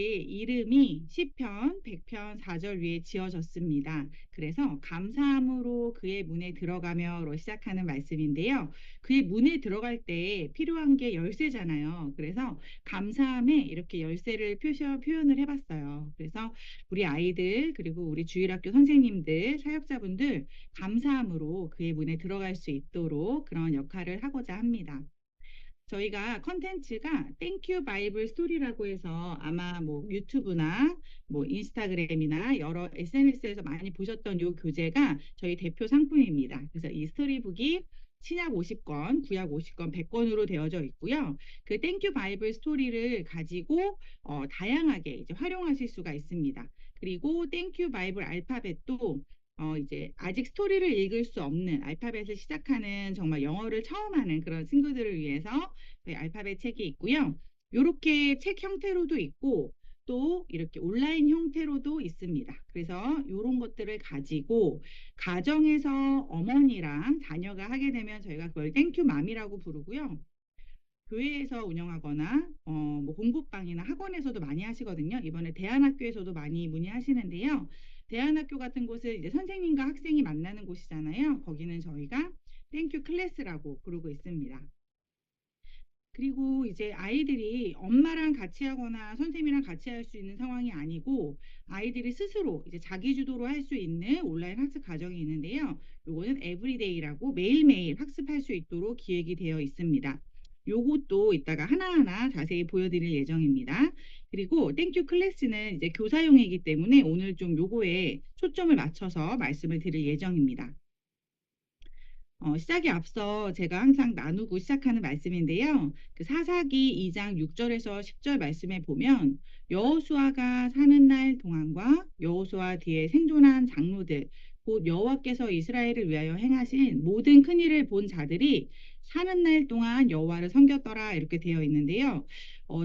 이름이 시편 100편 4절 위에 지어졌습니다. 그래서 감사함으로 그의 문에 들어가며로 시작하는 말씀인데요. 그의 문에 들어갈 때 필요한 게 열쇠잖아요. 그래서 감사함에 이렇게 열쇠를 표현을 해봤어요. 그래서 우리 아이들 그리고 우리 주일학교 선생님들 사역자분들 감사함으로 그의 문에 들어갈 수 있도록 그런 역할을 하고자 합니다. 저희가 컨텐츠가 땡큐 바이블 스토리라고 해서 아마 뭐 유튜브나 뭐 인스타그램이나 여러 SNS에서 많이 보셨던 요 교재가 저희 대표 상품입니다. 그래서 이 스토리북이 신약 50권, 구약 50권, 100권으로 되어져 있고요. 그 땡큐 바이블 스토리를 가지고 다양하게 이제 활용하실 수가 있습니다. 그리고 땡큐 바이블 알파벳도 이제 아직 스토리를 읽을 수 없는 알파벳을 시작하는 정말 영어를 처음 하는 그런 친구들을 위해서 저희 알파벳 책이 있고요. 이렇게 책 형태로도 있고 또 이렇게 온라인 형태로도 있습니다. 그래서 이런 것들을 가지고 가정에서 어머니랑 자녀가 하게 되면 저희가 그걸 땡큐맘이라고 부르고요. 교회에서 운영하거나 뭐 공부방이나 학원에서도 많이 하시거든요. 이번에 대안학교에서도 많이 문의하시는데요. 대안학교 같은 곳은 이제 선생님과 학생이 만나는 곳이잖아요. 거기는 저희가 땡큐 클래스라고 부르고 있습니다. 그리고 이제 아이들이 엄마랑 같이 하거나 선생님이랑 같이 할 수 있는 상황이 아니고 아이들이 스스로 이제 자기 주도로 할 수 있는 온라인 학습 과정이 있는데요. 요거는 에브리데이라고 매일매일 학습할 수 있도록 기획이 되어 있습니다. 요것도 이따가 하나하나 자세히 보여드릴 예정입니다. 그리고 땡큐 클래스는 이제 교사용이기 때문에 오늘 좀 요거에 초점을 맞춰서 말씀을 드릴 예정입니다. 시작에 앞서 제가 항상 나누고 시작하는 말씀인데요. 그 사사기 2장 6절에서 10절 말씀에 보면 여호수아가 사는 날 동안과 여호수아 뒤에 생존한 장로들 곧 여호와께서 이스라엘을 위하여 행하신 모든 큰 일을 본 자들이 사는 날 동안 여호와를 섬겼더라 이렇게 되어 있는데요.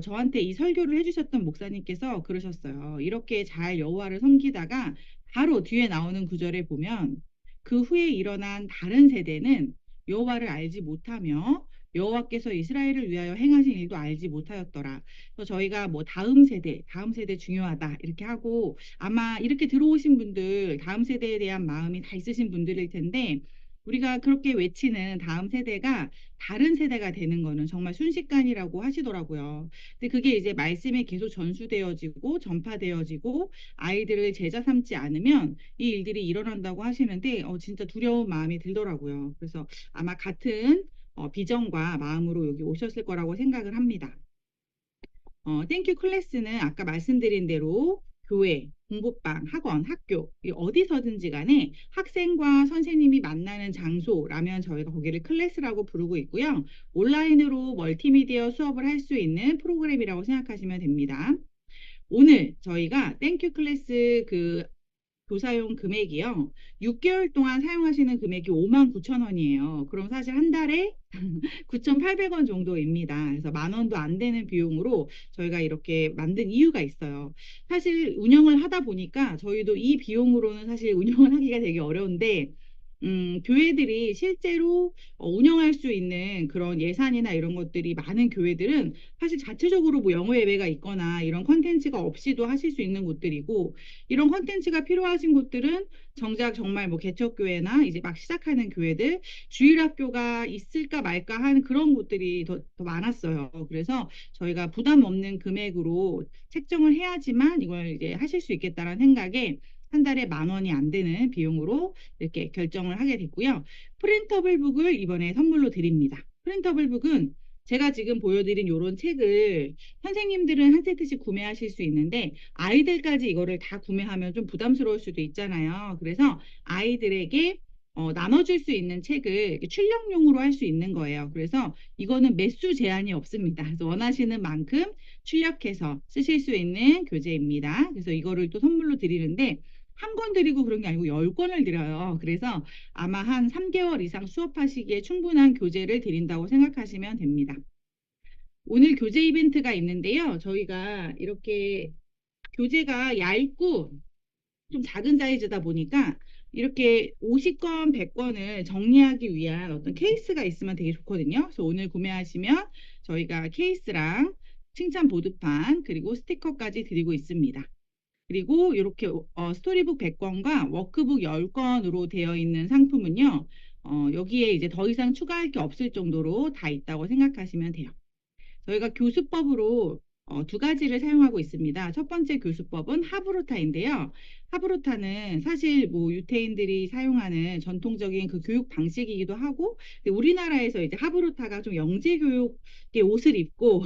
저한테 이 설교를 해주셨던 목사님께서 그러셨어요. 이렇게 잘 여호와를 섬기다가 바로 뒤에 나오는 구절에 보면 그 후에 일어난 다른 세대는 여호와를 알지 못하며 여호와께서 이스라엘을 위하여 행하신 일도 알지 못하였더라. 그래서 저희가 뭐 다음 세대 중요하다 이렇게 하고 아마 이렇게 들어오신 분들 다음 세대에 대한 마음이 다 있으신 분들일 텐데 우리가 그렇게 외치는 다음 세대가 다른 세대가 되는 거는 정말 순식간이라고 하시더라고요. 근데 그게 이제 말씀에 계속 전수되어지고 전파되어지고 아이들을 제자 삼지 않으면 이 일들이 일어난다고 하시는데 진짜 두려운 마음이 들더라고요. 그래서 아마 같은 비전과 마음으로 여기 오셨을 거라고 생각을 합니다. 땡큐 클래스는 아까 말씀드린 대로 교회, 공부방, 학원, 학교 어디서든지 간에 학생과 선생님이 만나는 장소라면 저희가 거기를 클래스라고 부르고 있고요. 온라인으로 멀티미디어 수업을 할 수 있는 프로그램이라고 생각하시면 됩니다. 오늘 저희가 땡큐 클래스 그 교사용 금액이요. 6개월 동안 사용하시는 금액이 59,000원이에요. 그럼 사실 한 달에 9,800원 정도입니다. 그래서 10,000원도 안 되는 비용으로 저희가 이렇게 만든 이유가 있어요. 사실 운영을 하다 보니까 저희도 이 비용으로는 사실 운영을 하기가 되게 어려운데 교회들이 실제로 운영할 수 있는 그런 예산이나 이런 것들이 많은 교회들은 사실 자체적으로 뭐 영어 예배가 있거나 이런 컨텐츠가 없이도 하실 수 있는 곳들이고 이런 컨텐츠가 필요하신 곳들은 정작 정말 뭐 개척교회나 이제 막 시작하는 교회들 주일학교가 있을까 말까 하는 그런 곳들이 더 많았어요. 그래서 저희가 부담 없는 금액으로 책정을 해야지만 이걸 이제 하실 수 있겠다라는 생각에 한 달에 10,000원이 안 되는 비용으로 이렇게 결정을 하게 됐고요. 프린터블 북을 이번에 선물로 드립니다. 프린터블 북은 제가 지금 보여드린 이런 책을 선생님들은 한 세트씩 구매하실 수 있는데 아이들까지 이거를 다 구매하면 좀 부담스러울 수도 있잖아요. 그래서 아이들에게 나눠줄 수 있는 책을 출력용으로 할 수 있는 거예요. 그래서 이거는 매수 제한이 없습니다. 그래서 원하시는 만큼 출력해서 쓰실 수 있는 교재입니다. 그래서 이거를 또 선물로 드리는데 한 권 드리고 그런 게 아니고 10권을 드려요. 그래서 아마 한 3개월 이상 수업하시기에 충분한 교재를 드린다고 생각하시면 됩니다. 오늘 교재 이벤트가 있는데요. 저희가 이렇게 교재가 얇고 좀 작은 사이즈다 보니까 이렇게 50권, 100권을 정리하기 위한 어떤 케이스가 있으면 되게 좋거든요. 그래서 오늘 구매하시면 저희가 케이스랑 칭찬 보드판, 그리고 스티커까지 드리고 있습니다. 그리고 이렇게 스토리북 100권과 워크북 10권으로 되어 있는 상품은요. 여기에 이제 더 이상 추가할 게 없을 정도로 다 있다고 생각하시면 돼요. 저희가 교수법으로 두 가지를 사용하고 있습니다. 첫 번째 교수법은 하브루타인데요. 하브루타는 사실 뭐 유태인들이 사용하는 전통적인 그 교육 방식이기도 하고, 근데 우리나라에서 이제 하브루타가 좀 영재 교육의 옷을 입고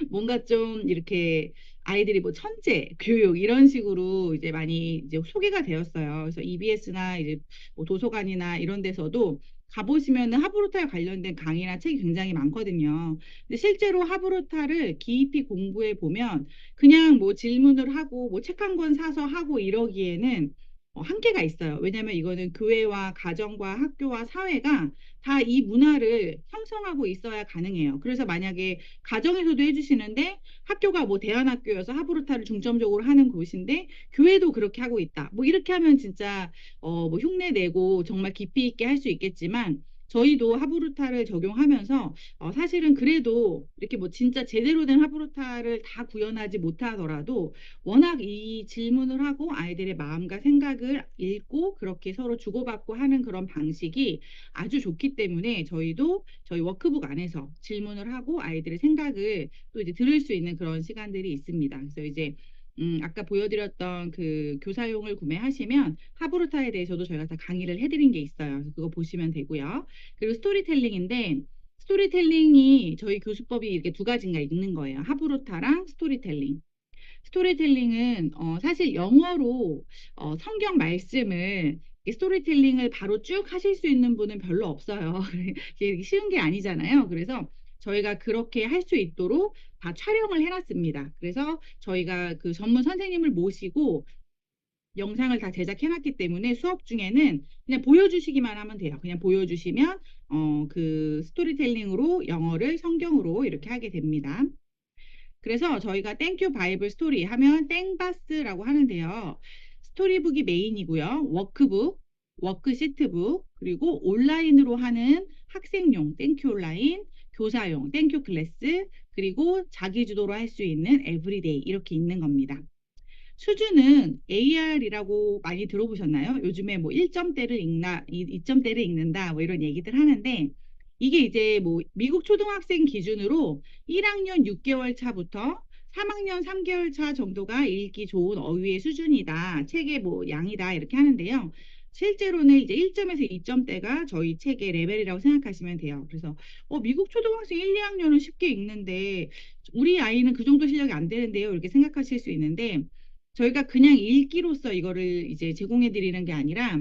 뭔가 좀 이렇게 아이들이 뭐 천재 교육 이런 식으로 이제 많이 이제 소개가 되었어요. 그래서 EBS나 이제 뭐 도서관이나 이런 데서도 가보시면은 하브루타에 관련된 강의나 책이 굉장히 많거든요. 근데 실제로 하브루타를 깊이 공부해 보면 그냥 뭐 질문을 하고 뭐 책 한 권 사서 하고 이러기에는 한계가 있어요. 왜냐하면 이거는 교회와 가정과 학교와 사회가 다 이 문화를 형성하고 있어야 가능해요. 그래서 만약에 가정에서도 해주시는데 학교가 뭐 대안학교여서 하브루타를 중점적으로 하는 곳인데 교회도 그렇게 하고 있다. 뭐 이렇게 하면 진짜 뭐 흉내 내고 정말 깊이 있게 할 수 있겠지만 저희도 하브루타를 적용하면서 사실은 그래도 이렇게 뭐 진짜 제대로 된 하브루타를 다 구현하지 못하더라도 워낙 이 질문을 하고 아이들의 마음과 생각을 읽고 그렇게 서로 주고받고 하는 그런 방식이 아주 좋기 때문에 저희도 저희 워크북 안에서 질문을 하고 아이들의 생각을 또 이제 들을 수 있는 그런 시간들이 있습니다. 그래서 이제 아까 보여드렸던 그 교사용을 구매하시면 하브루타에 대해서도 저희가 다 강의를 해드린 게 있어요. 그래서 그거 보시면 되고요. 그리고 스토리텔링인데 스토리텔링이 저희 교수법이 이렇게 두 가지가 있는 거예요. 하브루타랑 스토리텔링. 스토리텔링은 사실 영어로 성경 말씀을 스토리텔링을 바로 쭉 하실 수 있는 분은 별로 없어요. 이게 쉬운 게 아니잖아요. 그래서 저희가 그렇게 할 수 있도록 다 촬영을 해놨습니다. 그래서 저희가 그 전문 선생님을 모시고 영상을 다 제작해놨기 때문에 수업 중에는 그냥 보여주시기만 하면 돼요. 그냥 보여주시면 그 스토리텔링으로 영어를 성경으로 이렇게 하게 됩니다. 그래서 저희가 땡큐 바이블 스토리 하면 땡바스라고 하는데요. 스토리북이 메인이고요. 워크북, 워크시트북, 그리고 온라인으로 하는 학생용 땡큐 온라인, 교사용 땡큐 클래스, 그리고 자기 주도로 할 수 있는 에브리데이 이렇게 있는 겁니다. 수준은 AR이라고 많이 들어보셨나요? 요즘에 뭐 1점대를 읽나, 2점대를 읽는다, 뭐 이런 얘기들 하는데, 이게 이제 뭐 미국 초등학생 기준으로 1학년 6개월 차부터 3학년 3개월 차 정도가 읽기 좋은 어휘의 수준이다. 책의 뭐 양이다. 이렇게 하는데요. 실제로는 이제 1점에서 2점대가 저희 책의 레벨이라고 생각하시면 돼요. 그래서 미국 초등학생 1, 2학년은 쉽게 읽는데 우리 아이는 그 정도 실력이 안 되는데요. 이렇게 생각하실 수 있는데 저희가 그냥 읽기로서 이거를 이제 제공해 드리는 게 아니라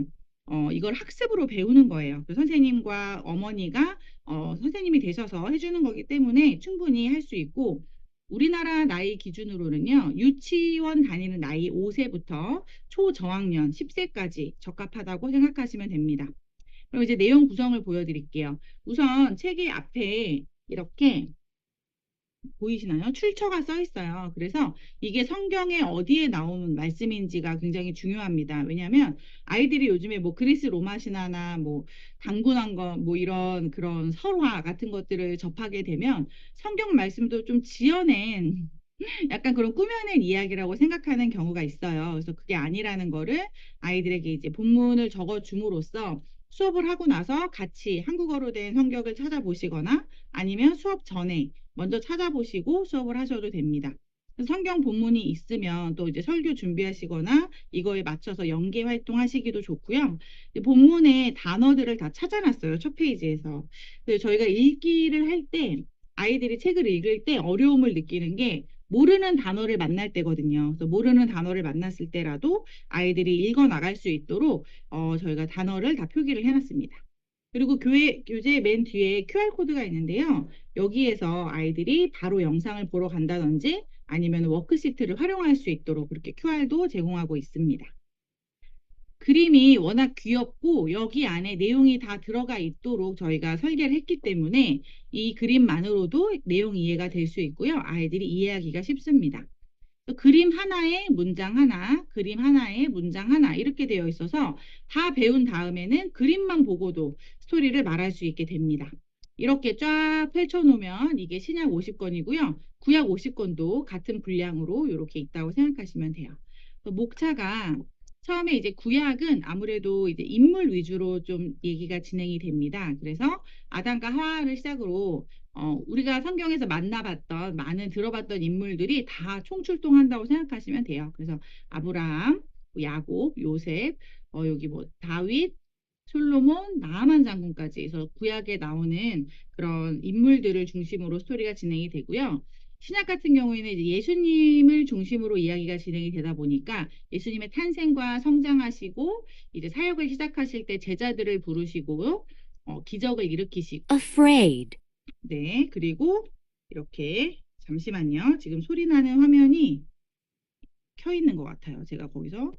이걸 학습으로 배우는 거예요. 그 선생님과 어머니가 선생님이 되셔서 해주는 거기 때문에 충분히 할 수 있고 우리나라 나이 기준으로는요. 유치원 다니는 나이 5세부터 초저학년 10세까지 적합하다고 생각하시면 됩니다. 그럼 이제 내용 구성을 보여드릴게요. 우선 책의 앞에 이렇게 보이시나요? 출처가 써 있어요. 그래서 이게 성경에 어디에 나오는 말씀인지가 굉장히 중요합니다. 왜냐하면 아이들이 요즘에 뭐 그리스 로마 신화나 뭐 단군한 거 뭐 이런 그런 설화 같은 것들을 접하게 되면 성경 말씀도 좀 지어낸 약간 그런 꾸며낸 이야기라고 생각하는 경우가 있어요. 그래서 그게 아니라는 거를 아이들에게 이제 본문을 적어 줌으로써 수업을 하고 나서 같이 한국어로 된 성경을 찾아보시거나 아니면 수업 전에 먼저 찾아보시고 수업을 하셔도 됩니다. 성경 본문이 있으면 또 이제 설교 준비하시거나 이거에 맞춰서 연계 활동하시기도 좋고요. 본문의 단어들을 다 찾아놨어요. 첫 페이지에서. 그래서 저희가 읽기를 할 때 아이들이 책을 읽을 때 어려움을 느끼는 게 모르는 단어를 만날 때거든요. 그래서 모르는 단어를 만났을 때라도 아이들이 읽어 나갈 수 있도록 저희가 단어를 다 표기를 해놨습니다. 그리고 교재 맨 뒤에 QR코드가 있는데요. 여기에서 아이들이 바로 영상을 보러 간다든지 아니면 워크시트를 활용할 수 있도록 그렇게 QR도 제공하고 있습니다. 그림이 워낙 귀엽고 여기 안에 내용이 다 들어가 있도록 저희가 설계를 했기 때문에 이 그림만으로도 내용 이해가 될 수 있고요. 아이들이 이해하기가 쉽습니다. 그림 하나에 문장 하나, 그림 하나에 문장 하나 이렇게 되어 있어서 다 배운 다음에는 그림만 보고도 스토리를 말할 수 있게 됩니다. 이렇게 쫙 펼쳐놓으면 이게 신약 50권이고요. 구약 50권도 같은 분량으로 이렇게 있다고 생각하시면 돼요. 목차가 처음에 이제 구약은 아무래도 이제 인물 위주로 좀 얘기가 진행이 됩니다. 그래서 아담과 하와를 시작으로 우리가 성경에서 만나봤던 많은 들어봤던 인물들이 다 총출동한다고 생각하시면 돼요. 그래서 아브라함, 야곱, 요셉, 여기 뭐 다윗, 솔로몬, 나아만 장군까지 해서 구약에 나오는 그런 인물들을 중심으로 스토리가 진행이 되고요. 신약 같은 경우에는 이제 예수님을 중심으로 이야기가 진행이 되다 보니까 예수님의 탄생과 성장하시고 이제 사역을 시작하실 때 제자들을 부르시고 기적을 일으키시고 afraid, 네, 그리고 이렇게 잠시만요. 지금 소리 나는 화면이 켜 있는 것 같아요. 제가 거기서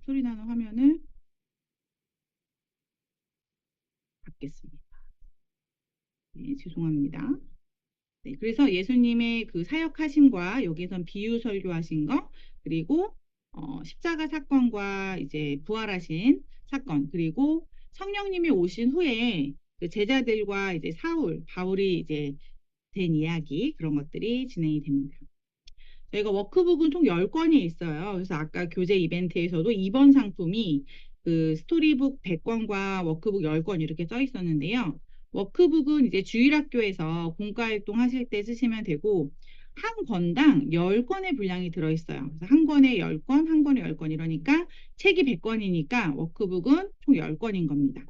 소리 나는 화면을 받겠습니다. 네, 죄송합니다. 네, 그래서 예수님의 그 사역하심과 여기선 비유 설교하신 거, 그리고 십자가 사건과 이제 부활하신 사건, 그리고 성령님이 오신 후에 그 제자들과 이제 바울이 이제 된 이야기, 그런 것들이 진행이 됩니다. 저희가 워크북은 총 10권이 있어요. 그래서 아까 교재 이벤트에서도 이번 상품이 그 스토리북 100권과 워크북 10권 이렇게 써 있었는데요. 워크북은 이제 주일학교에서 공과활동 하실 때 쓰시면 되고 한 권당 10권의 분량이 들어있어요. 그래서 한 권에 10권, 한 권에 10권 이러니까 책이 100권이니까 워크북은 총 10권인 겁니다.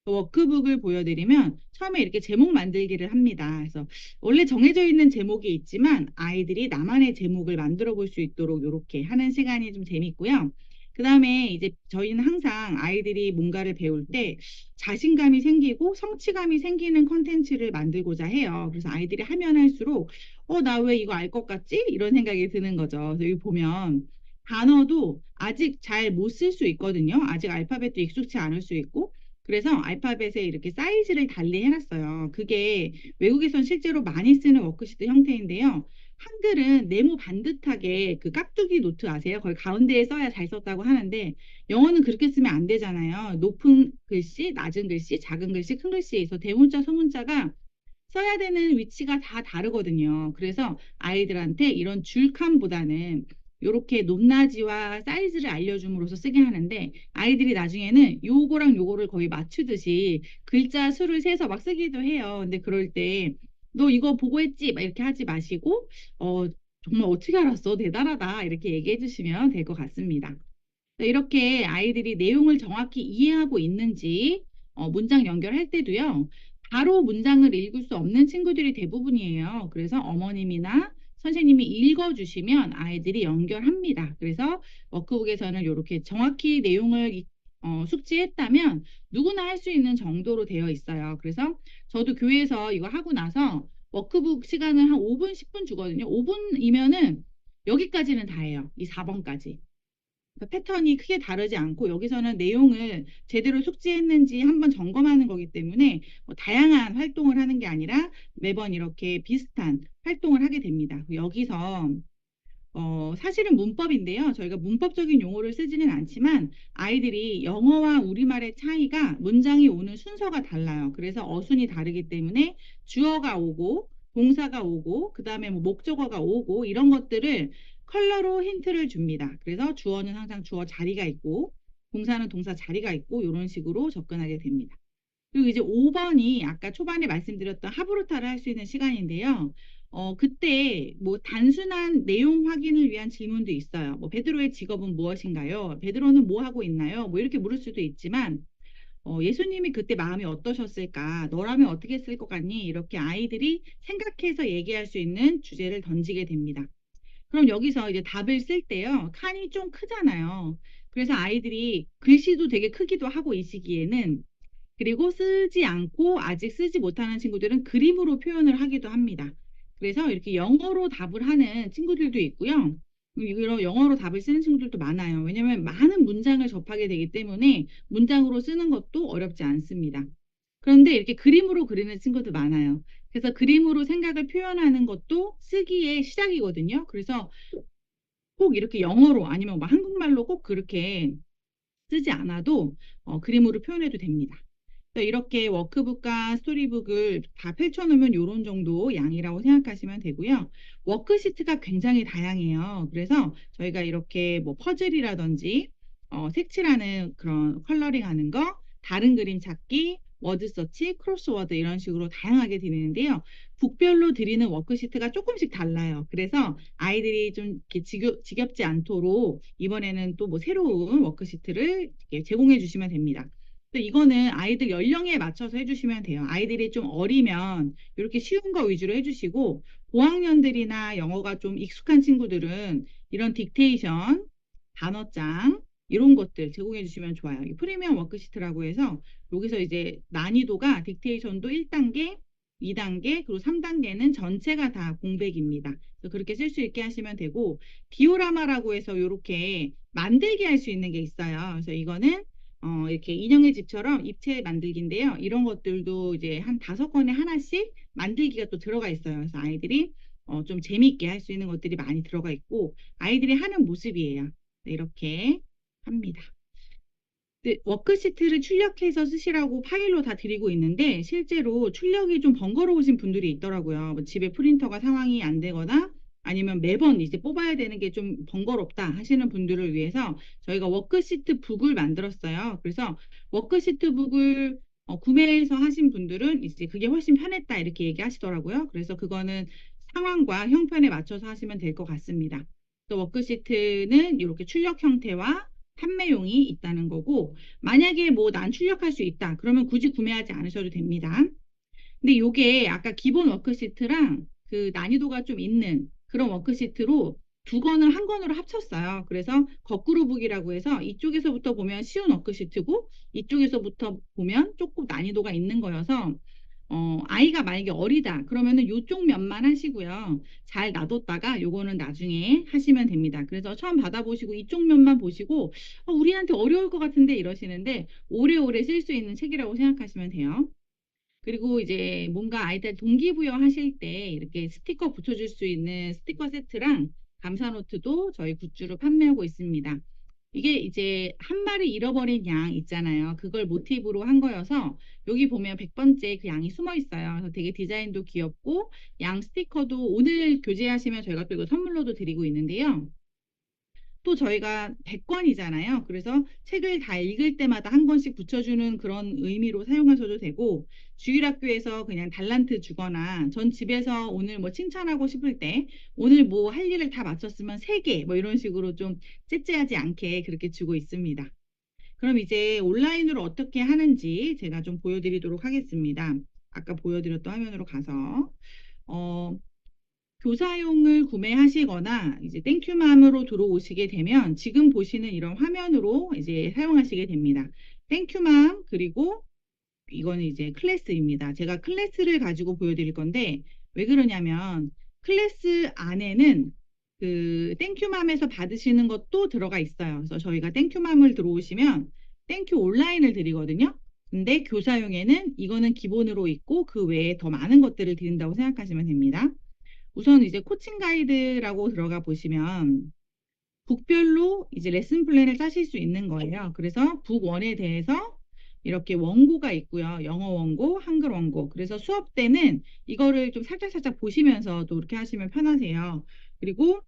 워크북을 보여드리면 처음에 이렇게 제목 만들기를 합니다. 그래서 원래 정해져 있는 제목이 있지만 아이들이 나만의 제목을 만들어 볼 수 있도록 이렇게 하는 시간이 좀 재밌고요. 그 다음에 이제 저희는 항상 아이들이 뭔가를 배울 때 자신감이 생기고 성취감이 생기는 컨텐츠를 만들고자 해요. 그래서 아이들이 하면 할수록 나 왜 이거 알 것 같지? 이런 생각이 드는 거죠. 그래서 여기 보면 단어도 아직 잘 못 쓸 수 있거든요. 아직 알파벳도 익숙치 않을 수 있고 그래서 알파벳에 이렇게 사이즈를 달리 해놨어요. 그게 외국에선 실제로 많이 쓰는 워크시트 형태인데요. 한글은 네모 반듯하게 그 깍두기 노트 아세요? 거기 가운데에 써야 잘 썼다고 하는데 영어는 그렇게 쓰면 안 되잖아요. 높은 글씨, 낮은 글씨, 작은 글씨, 큰 글씨에서 대문자, 소문자가 써야 되는 위치가 다 다르거든요. 그래서 아이들한테 이런 줄칸보다는 이렇게 높낮이와 사이즈를 알려줌으로써 쓰게 하는데 아이들이 나중에는 요거랑 요거를 거의 맞추듯이 글자 수를 세서 막 쓰기도 해요. 근데 그럴 때 너 이거 보고 했지? 막 이렇게 하지 마시고 정말 어떻게 알았어? 대단하다. 이렇게 얘기해 주시면 될 것 같습니다. 네, 이렇게 아이들이 내용을 정확히 이해하고 있는지 문장 연결할 때도요. 바로 문장을 읽을 수 없는 친구들이 대부분이에요. 그래서 어머님이나 선생님이 읽어주시면 아이들이 연결합니다. 그래서 워크북에서는 이렇게 정확히 내용을 숙지했다면 누구나 할 수 있는 정도로 되어 있어요. 그래서 저도 교회에서 이거 하고 나서 워크북 시간을 한 5분, 10분 주거든요. 5분이면은 여기까지는 다 해요. 이 4번까지. 그러니까 패턴이 크게 다르지 않고 여기서는 내용을 제대로 숙지했는지 한번 점검하는 거기 때문에 뭐 다양한 활동을 하는 게 아니라 매번 이렇게 비슷한 활동을 하게 됩니다. 여기서 사실은 문법인데요. 저희가 문법적인 용어를 쓰지는 않지만 아이들이 영어와 우리말의 차이가 문장이 오는 순서가 달라요. 그래서 어순이 다르기 때문에 주어가 오고 동사가 오고 그 다음에 뭐 목적어가 오고 이런 것들을 컬러로 힌트를 줍니다. 그래서 주어는 항상 주어 자리가 있고 동사는 동사 자리가 있고 이런 식으로 접근하게 됩니다. 그리고 이제 5번이 아까 초반에 말씀드렸던 하브루타를 할 수 있는 시간인데요. 그때 뭐 단순한 내용 확인을 위한 질문도 있어요. 뭐 베드로의 직업은 무엇인가요? 베드로는 뭐 하고 있나요? 뭐 이렇게 물을 수도 있지만 예수님이 그때 마음이 어떠셨을까? 너라면 어떻게 했을 것 같니? 이렇게 아이들이 생각해서 얘기할 수 있는 주제를 던지게 됩니다. 그럼 여기서 이제 답을 쓸 때요. 칸이 좀 크잖아요. 그래서 아이들이 글씨도 되게 크기도 하고 이 시기에는 그리고 쓰지 않고 아직 쓰지 못하는 친구들은 그림으로 표현을 하기도 합니다. 그래서 이렇게 영어로 답을 하는 친구들도 있고요. 이런 영어로 답을 쓰는 친구들도 많아요. 왜냐하면 많은 문장을 접하게 되기 때문에 문장으로 쓰는 것도 어렵지 않습니다. 그런데 이렇게 그림으로 그리는 친구도 많아요. 그래서 그림으로 생각을 표현하는 것도 쓰기의 시작이거든요. 그래서 꼭 이렇게 영어로 아니면 뭐 한국말로 꼭 그렇게 쓰지 않아도 그림으로 표현해도 됩니다. 그래서 이렇게 워크북과 스토리북을 다 펼쳐놓으면 이런 정도 양이라고 생각하시면 되고요. 워크시트가 굉장히 다양해요. 그래서 저희가 이렇게 뭐 퍼즐이라든지 색칠하는 그런 컬러링 하는 거, 다른 그림 찾기, 워드 서치, 크로스워드 이런 식으로 다양하게 드리는데요. 북별로 드리는 워크시트가 조금씩 달라요. 그래서 아이들이 좀 이렇게 지겹지 않도록 이번에는 또 뭐 새로운 워크시트를 이렇게 제공해 주시면 됩니다. 또 이거는 아이들 연령에 맞춰서 해주시면 돼요. 아이들이 좀 어리면 이렇게 쉬운 거 위주로 해주시고 고학년들이나 영어가 좀 익숙한 친구들은 이런 딕테이션, 단어장 이런 것들 제공해 주시면 좋아요. 이 프리미엄 워크시트라고 해서 여기서 이제 난이도가 딕테이션도 1단계, 2단계, 그리고 3단계는 전체가 다 공백입니다. 그래서 그렇게 쓸 수 있게 하시면 되고 디오라마라고 해서 이렇게 만들기 할 수 있는 게 있어요. 그래서 이거는 이렇게 인형의 집처럼 입체 만들기인데요. 이런 것들도 이제 한 5권에 하나씩 만들기가 또 들어가 있어요. 그래서 아이들이 좀 재미있게 할 수 있는 것들이 많이 들어가 있고 아이들이 하는 모습이에요. 네, 이렇게 합니다. 네, 워크시트를 출력해서 쓰시라고 파일로 다 드리고 있는데 실제로 출력이 좀 번거로우신 분들이 있더라고요. 뭐 집에 프린터가 상황이 안 되거나 아니면 매번 이제 뽑아야 되는 게 좀 번거롭다 하시는 분들을 위해서 저희가 워크시트 북을 만들었어요. 그래서 워크시트 북을 구매해서 하신 분들은 이제 그게 훨씬 편했다 이렇게 얘기하시더라고요. 그래서 그거는 상황과 형편에 맞춰서 하시면 될 것 같습니다. 또 워크시트는 이렇게 출력 형태와 판매용이 있다는 거고 만약에 뭐 난 출력할 수 있다 그러면 굳이 구매하지 않으셔도 됩니다. 근데 요게 아까 기본 워크시트랑 그 난이도가 좀 있는 그런 워크시트로 두 권을 한 권으로 합쳤어요. 그래서 거꾸로 보기라고 해서 이쪽에서부터 보면 쉬운 워크시트고 이쪽에서부터 보면 조금 난이도가 있는 거여서 아이가 만약에 어리다 그러면은 요쪽 면만 하시고요. 잘 놔뒀다가 요거는 나중에 하시면 됩니다. 그래서 처음 받아보시고 이쪽 면만 보시고 우리한테 어려울 것 같은데 이러시는데 오래오래 쓸 수 있는 책이라고 생각하시면 돼요. 그리고 이제 뭔가 아이들 동기부여 하실 때 이렇게 스티커 붙여줄 수 있는 스티커 세트랑 감사 노트도 저희 굿즈로 판매하고 있습니다. 이게 이제 한 마리 잃어버린 양 있잖아요. 그걸 모티브로 한 거여서 여기 보면 100번째 그 양이 숨어 있어요. 그래서 되게 디자인도 귀엽고 양 스티커도 오늘 교제하시면 저희가 또 이거 선물로도 드리고 있는데요. 또 저희가 100권이잖아요. 그래서 책을 다 읽을 때마다 한 권씩 붙여주는 그런 의미로 사용하셔도 되고 주일학교에서 그냥 달란트 주거나 전 집에서 오늘 뭐 칭찬하고 싶을 때 오늘 뭐 할 일을 다 마쳤으면 3개 뭐 이런 식으로 좀 째째하지 않게 그렇게 주고 있습니다. 그럼 이제 온라인으로 어떻게 하는지 제가 좀 보여드리도록 하겠습니다. 아까 보여드렸던 화면으로 가서 어, 교사용을 구매하시거나 이제 땡큐맘으로 들어오시게 되면 지금 보시는 이런 화면으로 이제 사용하시게 됩니다. 땡큐맘 그리고 이거는 이제 클래스입니다. 제가 클래스를 가지고 보여드릴 건데 왜 그러냐면 클래스 안에는 그 땡큐맘에서 받으시는 것도 들어가 있어요. 그래서 저희가 땡큐맘을 들어오시면 땡큐 온라인을 드리거든요. 근데 교사용에는 이거는 기본으로 있고 그 외에 더 많은 것들을 드린다고 생각하시면 됩니다. 우선 이제 코칭 가이드라고 들어가 보시면 북별로 이제 레슨 플랜을 짜실 수 있는 거예요. 그래서 북1에 대해서 이렇게 원고가 있고요. 영어 원고, 한글 원고. 그래서 수업 때는 이거를 좀 살짝살짝 보시면서 또 이렇게 하시면 편하세요. 그리고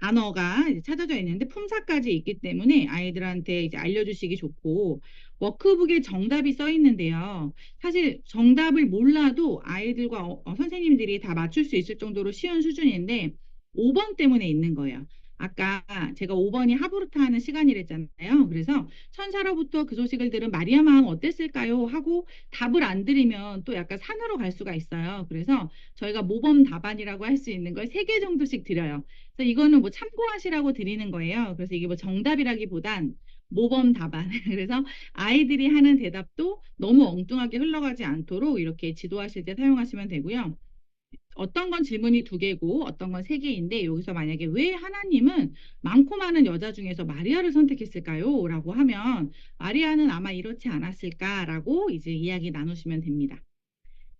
단어가 이제 찾아져 있는데 품사까지 있기 때문에 아이들한테 이제 알려주시기 좋고 워크북에 정답이 써 있는데요. 사실 정답을 몰라도 아이들과 선생님들이 다 맞출 수 있을 정도로 쉬운 수준인데 5번 때문에 있는 거예요. 아까 제가 5번이 하브루타 하는 시간이랬잖아요. 그래서 천사로부터 그 소식을 들은 마리아 마음 어땠을까요? 하고 답을 안 드리면 또 약간 산으로 갈 수가 있어요. 그래서 저희가 모범 답안이라고 할 수 있는 걸 3개 정도씩 드려요. 그래서 이거는 뭐 참고하시라고 드리는 거예요. 그래서 이게 뭐 정답이라기보단 모범 답안. 그래서 아이들이 하는 대답도 너무 엉뚱하게 흘러가지 않도록 이렇게 지도하실 때 사용하시면 되고요. 어떤 건 질문이 2개고 어떤 건 3개인데 여기서 만약에 왜 하나님은 많고 많은 여자 중에서 마리아를 선택했을까요? 라고 하면 마리아는 아마 이렇지 않았을까라고 이제 이야기 나누시면 됩니다.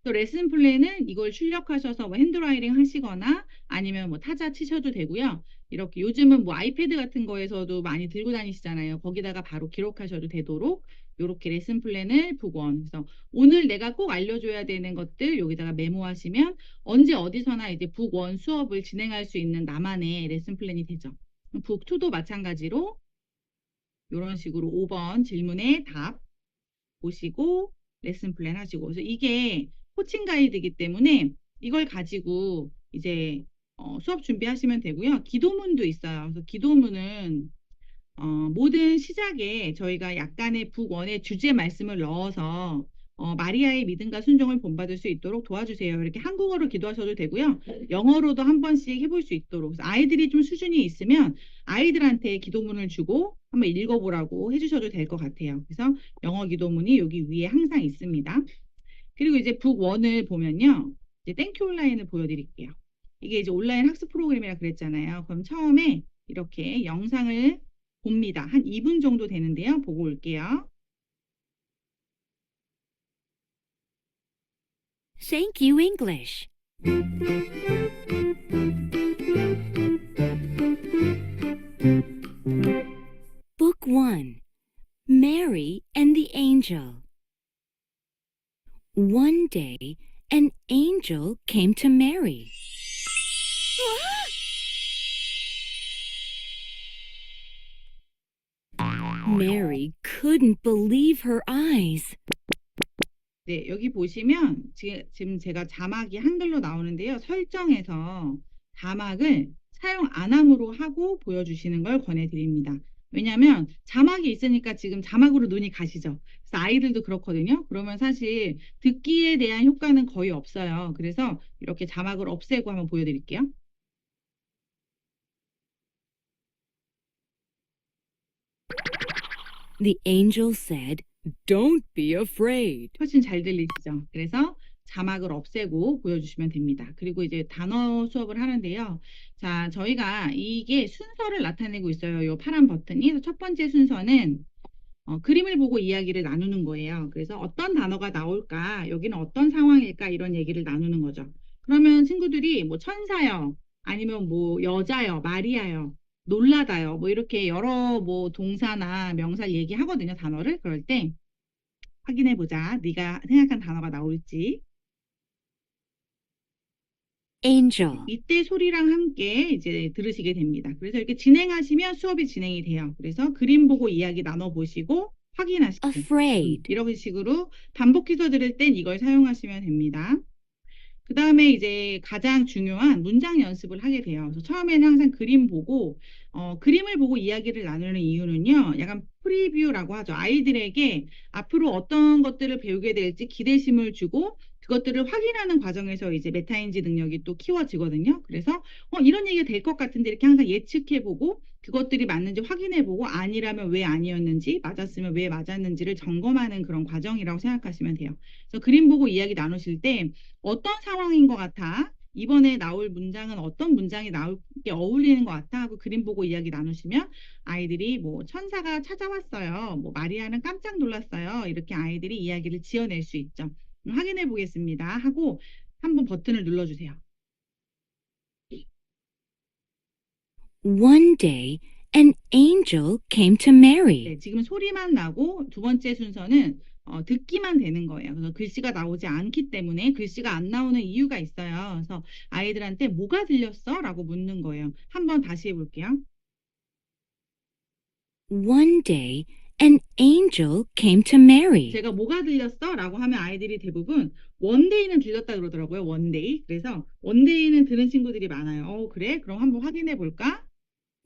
또 레슨 플랜은 이걸 출력하셔서 뭐 핸드라이팅 하시거나 아니면 뭐 타자 치셔도 되고요. 이렇게 요즘은 뭐 아이패드 같은 거에서도 많이 들고 다니시잖아요. 거기다가 바로 기록하셔도 되도록 요렇게 레슨 플랜을 북원. 그래서 오늘 내가 꼭 알려줘야 되는 것들 여기다가 메모하시면 언제 어디서나 이제 북원 수업을 진행할 수 있는 나만의 레슨 플랜이 되죠. 북2도 마찬가지로 이런 식으로 5번 질문에 답 보시고 레슨 플랜 하시고. 그래서 이게 코칭 가이드이기 때문에 이걸 가지고 이제 수업 준비하시면 되고요. 기도문도 있어요. 그래서 기도문은 모든 시작에 저희가 약간의 북원의 주제 말씀을 넣어서 마리아의 믿음과 순종을 본받을 수 있도록 도와주세요. 이렇게 한국어로 기도하셔도 되고요. 영어로도 한 번씩 해볼 수 있도록. 그래서 아이들이 좀 수준이 있으면 아이들한테 기도문을 주고 한번 읽어보라고 해주셔도 될 것 같아요. 그래서 영어 기도문이 여기 위에 항상 있습니다. 그리고 이제 북1을 보면요. 이제 땡큐 온라인을 보여드릴게요. 이게 이제 온라인 학습 프로그램이라 그랬잖아요. 그럼 처음에 이렇게 영상을 봅니다. 한 2분 정도 되는데요. 보고 올게요. Thank you, English. Book 1. Mary and the Angel. One day, an angel came to Mary. Mary couldn't believe her eyes. 네, 여기 보시면 지금 제가 자막이 한글로 나오는데요. 설정에서 자막을 사용 안 함으로 하고 보여주시는 걸 권해드립니다. 왜냐하면 자막이 있으니까 지금 자막으로 눈이 가시죠. 그래서 아이들도 그렇거든요. 그러면 사실 듣기에 대한 효과는 거의 없어요. 그래서 이렇게 자막을 없애고 한번 보여드릴게요. The angel said, "Don't be afraid." 훨씬 잘 들리시죠? 그래서 자막을 없애고 보여주시면 됩니다. 그리고 이제 단어 수업을 하는데요. 자, 저희가 이게 순서를 나타내고 있어요. 이 파란 버튼이. 그래서 첫 번째 순서는 그림을 보고 이야기를 나누는 거예요. 그래서 어떤 단어가 나올까? 여기는 어떤 상황일까? 이런 얘기를 나누는 거죠. 그러면 친구들이 뭐 천사요, 아니면 뭐 여자요, 마리아요, 놀라다요, 뭐 이렇게 여러 뭐 동사나 명사를 얘기하거든요. 단어를. 그럴 때 확인해 보자. 네가 생각한 단어가 나올지. Angel. 이때 소리랑 함께 이제 들으시게 됩니다. 그래서 이렇게 진행하시면 수업이 진행이 돼요. 그래서 그림 보고 이야기 나눠보시고 확인하시고 Afraid. 이런 식으로 반복해서 들을 땐 이걸 사용하시면 됩니다. 그 다음에 이제 가장 중요한 문장 연습을 하게 돼요. 그래서 처음에는 항상 그림 보고, 그림을 보고 이야기를 나누는 이유는요, 약간 프리뷰라고 하죠. 아이들에게 앞으로 어떤 것들을 배우게 될지 기대심을 주고, 그것들을 확인하는 과정에서 이제 메타인지 능력이 또 키워지거든요. 그래서, 이런 얘기가 될 것 같은데 이렇게 항상 예측해보고, 그것들이 맞는지 확인해보고, 아니라면 왜 아니었는지, 맞았으면 왜 맞았는지를 점검하는 그런 과정이라고 생각하시면 돼요. 그래서 그림 보고 이야기 나누실 때, 어떤 상황인 것 같아? 이번에 나올 문장은 어떤 문장이 나올 게 어울리는 것 같아? 하고 그림 보고 이야기 나누시면 아이들이 뭐 천사가 찾아왔어요. 뭐 마리아는 깜짝 놀랐어요. 이렇게 아이들이 이야기를 지어낼 수 있죠. 확인해 보겠습니다. 하고 한번 버튼을 눌러주세요. One day, an angel came to Mary. 네, 지금 소리만 나고 두 번째 순서는 듣기만 되는 거예요. 그래서 글씨가 나오지 않기 때문에 글씨가 안 나오는 이유가 있어요. 그래서 아이들한테 뭐가 들렸어? 라고 묻는 거예요. 한번 다시 해볼게요. One day, an angel came to Mary. 제가 뭐가 들렸어? 라고 하면 아이들이 대부분 원데이는 들렸다 그러더라고요. 원데이. 그래서 원데이는 들은 친구들이 많아요. 그래? 그럼 한번 확인해 볼까?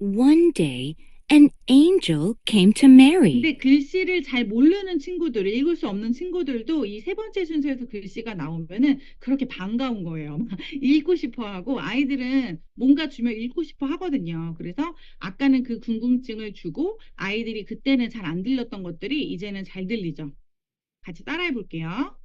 One day, an angel came to Mary. 근데 글씨를 잘 모르는 친구들, 읽을 수 없는 친구들도 이 세 번째 순서에서 글씨가 나오면은 그렇게 반가운 거예요. 막 읽고 싶어 하고 아이들은 뭔가 주면 읽고 싶어 하거든요. 그래서 아까는 그 궁금증을 주고 아이들이 그때는 잘 안 들렸던 것들이 이제는 잘 들리죠. 같이 따라해 볼게요.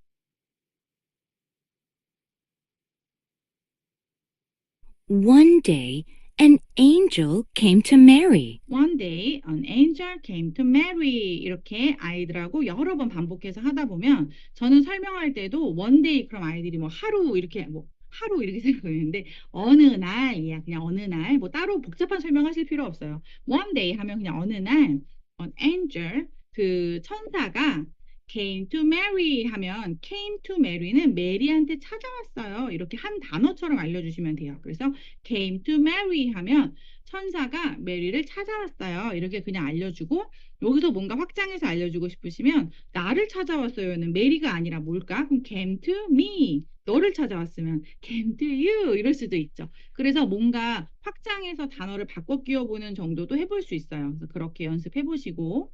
One day, an angel came to Mary. One day an angel came to Mary. 이렇게 아이들하고 여러 번 반복해서 하다 보면 저는 설명할 때도 one day 그럼 아이들이 뭐 하루 이렇게 뭐 하루 이렇게 생각하는데 어느 날이야. 그냥 어느 날 뭐 따로 복잡한 설명하실 필요 없어요. one day 하면 그냥 어느 날 an angel 그 천사가 came to Mary 하면 came to Mary는 메리한테 찾아왔어요. 이렇게 한 단어처럼 알려주시면 돼요. 그래서 came to Mary 하면 천사가 메리를 찾아왔어요. 이렇게 그냥 알려주고 여기서 뭔가 확장해서 알려주고 싶으시면 나를 찾아왔어요는 메리가 아니라 뭘까? 그럼 came to me. 너를 찾아왔으면 came to you 이럴 수도 있죠. 그래서 뭔가 확장해서 단어를 바꿔 끼워보는 정도도 해볼 수 있어요. 그래서 그렇게 연습해 보시고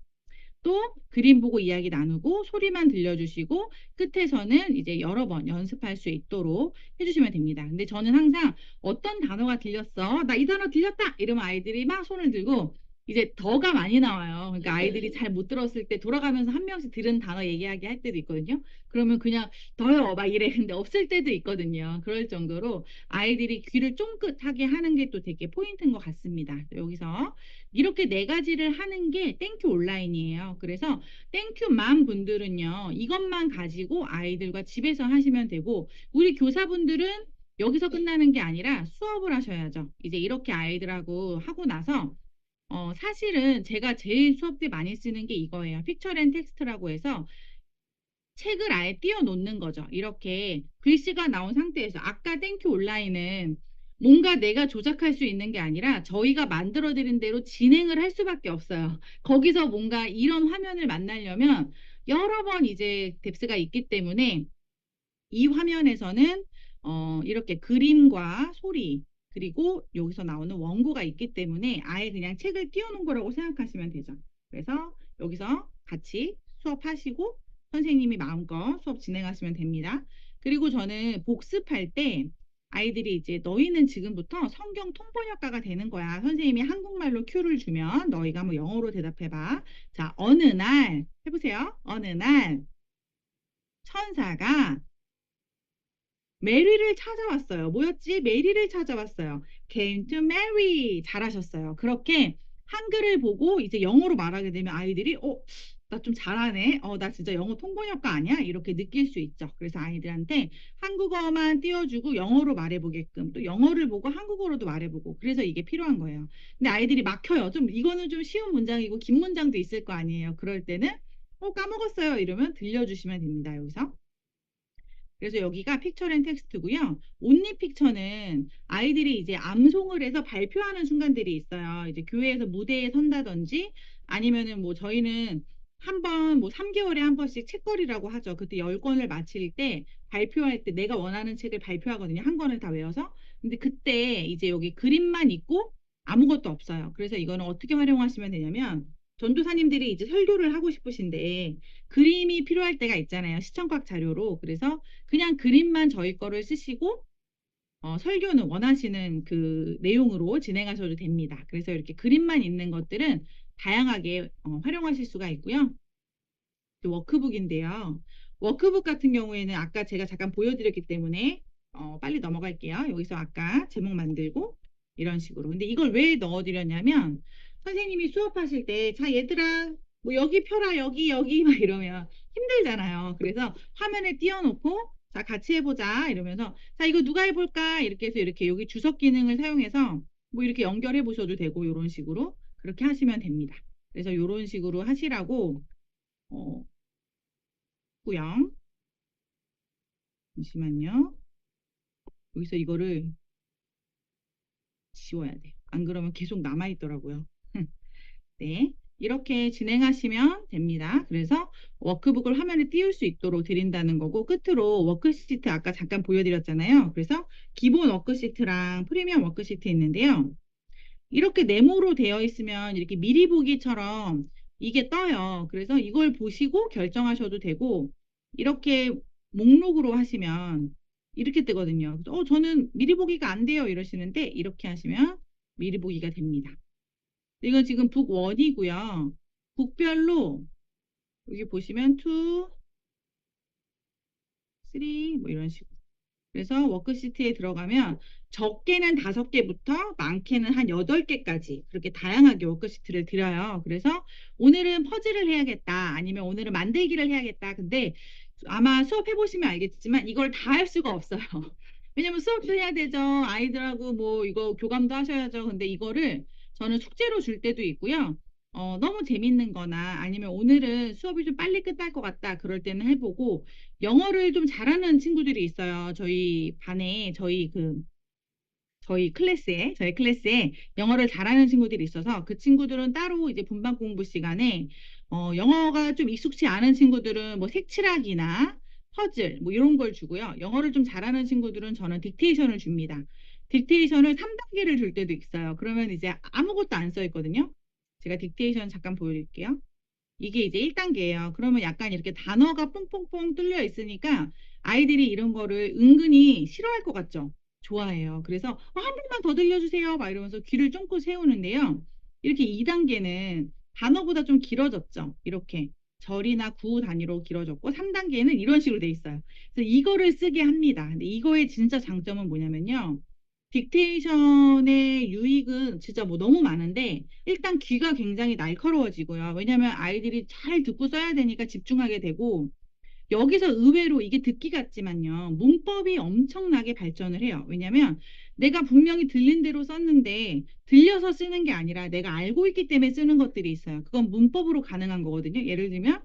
또 그림 보고 이야기 나누고 소리만 들려주시고 끝에서는 이제 여러 번 연습할 수 있도록 해주시면 됩니다. 근데 저는 항상 어떤 단어가 들렸어? 나 이 단어 들렸다! 이러면 아이들이 막 손을 들고 이제 더가 많이 나와요. 그러니까 아이들이 잘 못 들었을 때 돌아가면서 한 명씩 들은 단어 얘기하기 할 때도 있거든요. 그러면 그냥 더요 막 이래. 근데 없을 때도 있거든요. 그럴 정도로 아이들이 귀를 쫑긋하게 하는 게 또 되게 포인트인 것 같습니다. 여기서 이렇게 네 가지를 하는 게 땡큐 온라인이에요. 그래서 땡큐맘 분들은요, 이것만 가지고 아이들과 집에서 하시면 되고, 우리 교사분들은 여기서 끝나는 게 아니라 수업을 하셔야죠. 이제 이렇게 아이들하고 하고 나서, 사실은 제가 제일 수업 때 많이 쓰는 게 이거예요. 픽처 앤 텍스트라고 해서 책을 아예 띄워놓는 거죠. 이렇게 글씨가 나온 상태에서 아까 땡큐 온라인은 뭔가 내가 조작할 수 있는 게 아니라 저희가 만들어드린 대로 진행을 할 수밖에 없어요. 거기서 뭔가 이런 화면을 만나려면 여러 번 이제 뎁스가 있기 때문에 이 화면에서는 이렇게 그림과 소리 그리고 여기서 나오는 원고가 있기 때문에 아예 그냥 책을 띄워놓은 거라고 생각하시면 되죠. 그래서 여기서 같이 수업하시고 선생님이 마음껏 수업 진행하시면 됩니다. 그리고 저는 복습할 때 아이들이 이제 너희는 지금부터 성경 통번역가가 되는 거야. 선생님이 한국말로 큐를 주면 너희가 뭐 영어로 대답해봐. 자, 어느 날 해보세요. 어느 날 천사가 메리를 찾아왔어요. 뭐였지? 메리를 찾아왔어요. Came to Mary. 잘하셨어요. 그렇게 한글을 보고 이제 영어로 말하게 되면 아이들이 나 좀 잘하네. 나 진짜 영어 통번역가 아니야? 이렇게 느낄 수 있죠. 그래서 아이들한테 한국어만 띄워주고 영어로 말해보게끔 또 영어를 보고 한국어로도 말해보고 그래서 이게 필요한 거예요. 근데 아이들이 막혀요. 좀 이거는 좀 쉬운 문장이고 긴 문장도 있을 거 아니에요. 그럴 때는 까먹었어요. 이러면 들려주시면 됩니다. 여기서. 그래서 여기가 픽처 앤 텍스트고요. 온리 픽처는 아이들이 이제 암송을 해서 발표하는 순간들이 있어요. 이제 교회에서 무대에 선다든지 아니면은 뭐 저희는 한 번 뭐 3개월에 한 번씩 책거리라고 하죠. 그때 10권을 마칠 때 발표할 때 내가 원하는 책을 발표하거든요. 한 권을 다 외워서. 근데 그때 이제 여기 그림만 있고 아무것도 없어요. 그래서 이거는 어떻게 활용하시면 되냐면 전도사님들이 이제 설교를 하고 싶으신데 그림이 필요할 때가 있잖아요. 시청각 자료로. 그래서 그냥 그림만 저희 거를 쓰시고 설교는 원하시는 그 내용으로 진행하셔도 됩니다. 그래서 이렇게 그림만 있는 것들은 다양하게 활용하실 수가 있고요. 워크북인데요. 워크북 같은 경우에는 아까 제가 잠깐 보여드렸기 때문에 빨리 넘어갈게요. 여기서 아까 제목 만들고 이런 식으로. 근데 이걸 왜 넣어드렸냐면 선생님이 수업하실 때 자 얘들아 뭐 여기 펴라 여기 막 이러면 힘들잖아요. 그래서 화면에 띄워놓고 자 같이 해보자 이러면서 자 이거 누가 해볼까 이렇게 해서 이렇게 여기 주석 기능을 사용해서 뭐 이렇게 연결해 보셔도 되고 이런 식으로 그렇게 하시면 됩니다. 그래서 이런 식으로 하시라고 어, 고요. 잠시만요. 여기서 이거를 지워야 돼요. 안 그러면 계속 남아있더라고요. 네. 이렇게 진행하시면 됩니다. 그래서 워크북을 화면에 띄울 수 있도록 드린다는 거고 끝으로 워크시트 아까 잠깐 보여드렸잖아요. 그래서 기본 워크시트랑 프리미엄 워크시트 있는데요. 이렇게 네모로 되어 있으면 이렇게 미리 보기처럼 이게 떠요. 그래서 이걸 보시고 결정하셔도 되고 이렇게 목록으로 하시면 이렇게 뜨거든요. 그래서 저는 미리 보기가 안 돼요 이러시는데 이렇게 하시면 미리 보기가 됩니다. 이건 지금 북 1이고요. 북별로 여기 보시면 2, 3, 뭐 이런 식으로 그래서 워크시트에 들어가면 적게는 5개부터 많게는 한 8개까지 그렇게 다양하게 워크시트를 드려요. 그래서 오늘은 퍼즐을 해야겠다. 아니면 오늘은 만들기를 해야겠다. 근데 아마 수업해 보시면 알겠지만 이걸 다 할 수가 없어요. 왜냐면 수업도 해야 되죠. 아이들하고 뭐 이거 교감도 하셔야죠. 근데 이거를 저는 숙제로 줄 때도 있고요. 너무 재밌는 거나 아니면 오늘은 수업이 좀 빨리 끝날 것 같다. 그럴 때는 해보고 영어를 좀 잘하는 친구들이 있어요. 저희 반에, 저희 클래스에 영어를 잘하는 친구들이 있어서 그 친구들은 따로 이제 분반 공부 시간에 영어가 좀 익숙치 않은 친구들은 뭐 색칠하기나 퍼즐 뭐 이런 걸 주고요. 영어를 좀 잘하는 친구들은 저는 딕테이션을 줍니다. 딕테이션을 3단계를 줄 때도 있어요. 그러면 이제 아무것도 안 써 있거든요. 제가 딕테이션 잠깐 보여드릴게요. 이게 이제 1단계예요. 그러면 약간 이렇게 단어가 뽕뽕뽕 뚫려 있으니까 아이들이 이런 거를 은근히 싫어할 것 같죠? 좋아해요. 그래서 한 번만 더 들려주세요. 막 이러면서 귀를 쫑긋 세우는데요. 이렇게 2단계는 단어보다 좀 길어졌죠. 이렇게 절이나 구 단위로 길어졌고 3단계는 이런 식으로 돼 있어요. 그래서 이거를 쓰게 합니다. 근데 이거의 진짜 장점은 뭐냐면요. 딕테이션의 유익은 진짜 뭐 너무 많은데 일단 귀가 굉장히 날카로워지고요. 왜냐하면 아이들이 잘 듣고 써야 되니까 집중하게 되고 여기서 의외로 이게 듣기 같지만요. 문법이 엄청나게 발전을 해요. 왜냐하면 내가 분명히 들린 대로 썼는데 들려서 쓰는 게 아니라 내가 알고 있기 때문에 쓰는 것들이 있어요. 그건 문법으로 가능한 거거든요. 예를 들면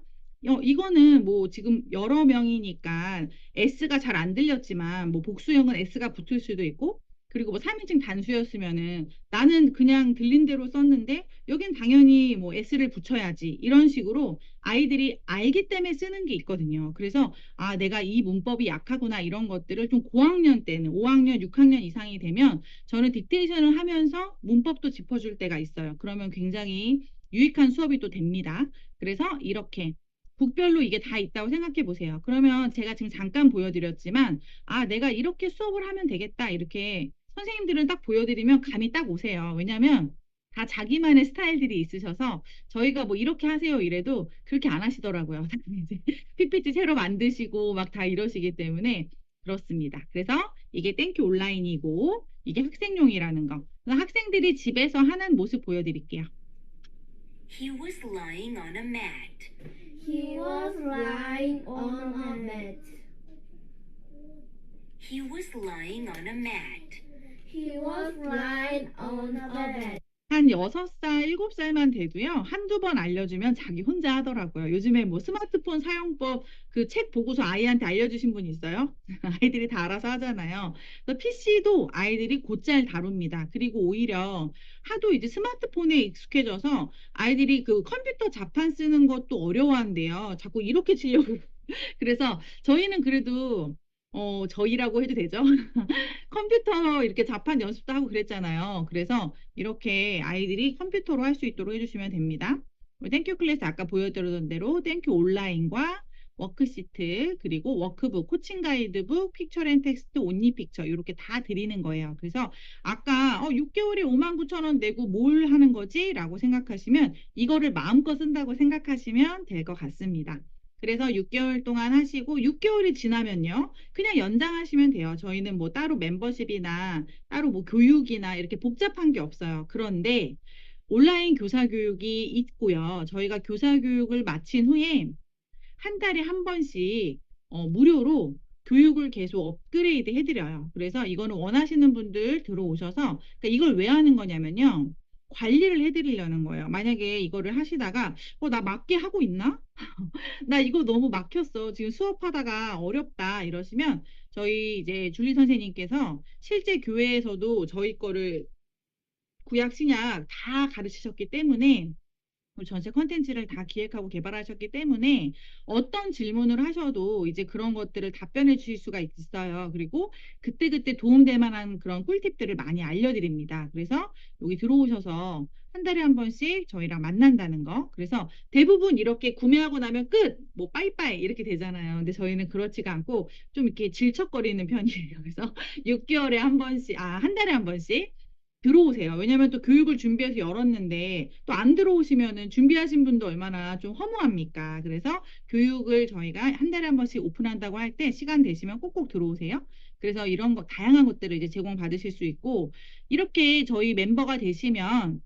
이거는 뭐 지금 여러 명이니까 S가 잘 안 들렸지만 뭐 복수형은 S가 붙을 수도 있고 그리고 뭐 3인칭 단수였으면은 나는 그냥 들린 대로 썼는데 여긴 당연히 뭐 S를 붙여야지 이런 식으로 아이들이 알기 때문에 쓰는 게 있거든요. 그래서 아, 내가 이 문법이 약하구나 이런 것들을 좀 고학년 때는 5학년, 6학년 이상이 되면 저는 딕테이션을 하면서 문법도 짚어줄 때가 있어요. 그러면 굉장히 유익한 수업이 또 됩니다. 그래서 이렇게 북별로 이게 다 있다고 생각해 보세요. 그러면 제가 지금 잠깐 보여드렸지만 아, 내가 이렇게 수업을 하면 되겠다. 이렇게 선생님들은 딱 보여드리면 감이 딱 오세요. 왜냐하면 다 자기만의 스타일들이 있으셔서 저희가 뭐 이렇게 하세요 이래도 그렇게 안 하시더라고요. 이제 PPT 새로 만드시고 막 다 이러시기 때문에 그렇습니다. 그래서 이게 땡큐 온라인이고 이게 학생용이라는 거. 그래서 학생들이 집에서 하는 모습 보여드릴게요. He was lying on a mat. He was lying on a mat. He was lying on a mat. He was lying on a bed. 한 6살, 7살만 돼도요, 한두 번 알려주면 자기 혼자 하더라고요. 요즘에 뭐 스마트폰 사용법 그 책 보고서 아이한테 알려주신 분 있어요? 아이들이 다 알아서 하잖아요. 그래서 PC도 아이들이 곧잘 다룹니다. 그리고 오히려 하도 이제 스마트폰에 익숙해져서 아이들이 그 컴퓨터 자판 쓰는 것도 어려워한대요. 자꾸 이렇게 치려고. 그래서 저희는 그래도 저희라고 해도 되죠? 컴퓨터 이렇게 자판 연습도 하고 그랬잖아요. 그래서 이렇게 아이들이 컴퓨터로 할 수 있도록 해주시면 됩니다. 땡큐 클래스 아까 보여드렸던 대로 땡큐 온라인과 워크시트 그리고 워크북, 코칭 가이드북, 픽처 앤 텍스트, 온리 픽처 이렇게 다 드리는 거예요. 그래서 아까 6개월에 59,000원 내고 뭘 하는 거지? 라고 생각하시면 이거를 마음껏 쓴다고 생각하시면 될 것 같습니다. 그래서 6개월 동안 하시고 6개월이 지나면요. 그냥 연장하시면 돼요. 저희는 뭐 따로 멤버십이나 따로 뭐 교육이나 이렇게 복잡한 게 없어요. 그런데 온라인 교사 교육이 있고요. 저희가 교사 교육을 마친 후에 한 달에 한 번씩 무료로 교육을 계속 업그레이드 해드려요. 그래서 이거는 원하시는 분들 들어오셔서 그러니까 이걸 왜 하는 거냐면요. 관리를 해드리려는 거예요. 만약에 이거를 하시다가 나 맞게 하고 있나? 나 이거 너무 막혔어. 지금 수업하다가 어렵다 이러시면 저희 이제 줄리 선생님께서 실제 교회에서도 저희 거를 구약 신약 다 가르치셨기 때문에 전체 컨텐츠를 다 기획하고 개발하셨기 때문에 어떤 질문을 하셔도 이제 그런 것들을 답변해 주실 수가 있어요. 그리고 그때그때 도움될 만한 그런 꿀팁들을 많이 알려드립니다. 그래서 여기 들어오셔서 한 달에 한 번씩 저희랑 만난다는 거. 그래서 대부분 이렇게 구매하고 나면 끝! 뭐 빠이빠이 이렇게 되잖아요. 근데 저희는 그렇지가 않고 좀 이렇게 질척거리는 편이에요. 그래서 6개월에 한 번씩, 한 달에 한 번씩 들어오세요. 왜냐면 또 교육을 준비해서 열었는데 또 안 들어오시면은 준비하신 분도 얼마나 좀 허무합니까? 그래서 교육을 저희가 한 달에 한 번씩 오픈한다고 할 때 시간 되시면 꼭꼭 들어오세요. 그래서 이런 거 다양한 것들을 이제 제공받으실 수 있고 이렇게 저희 멤버가 되시면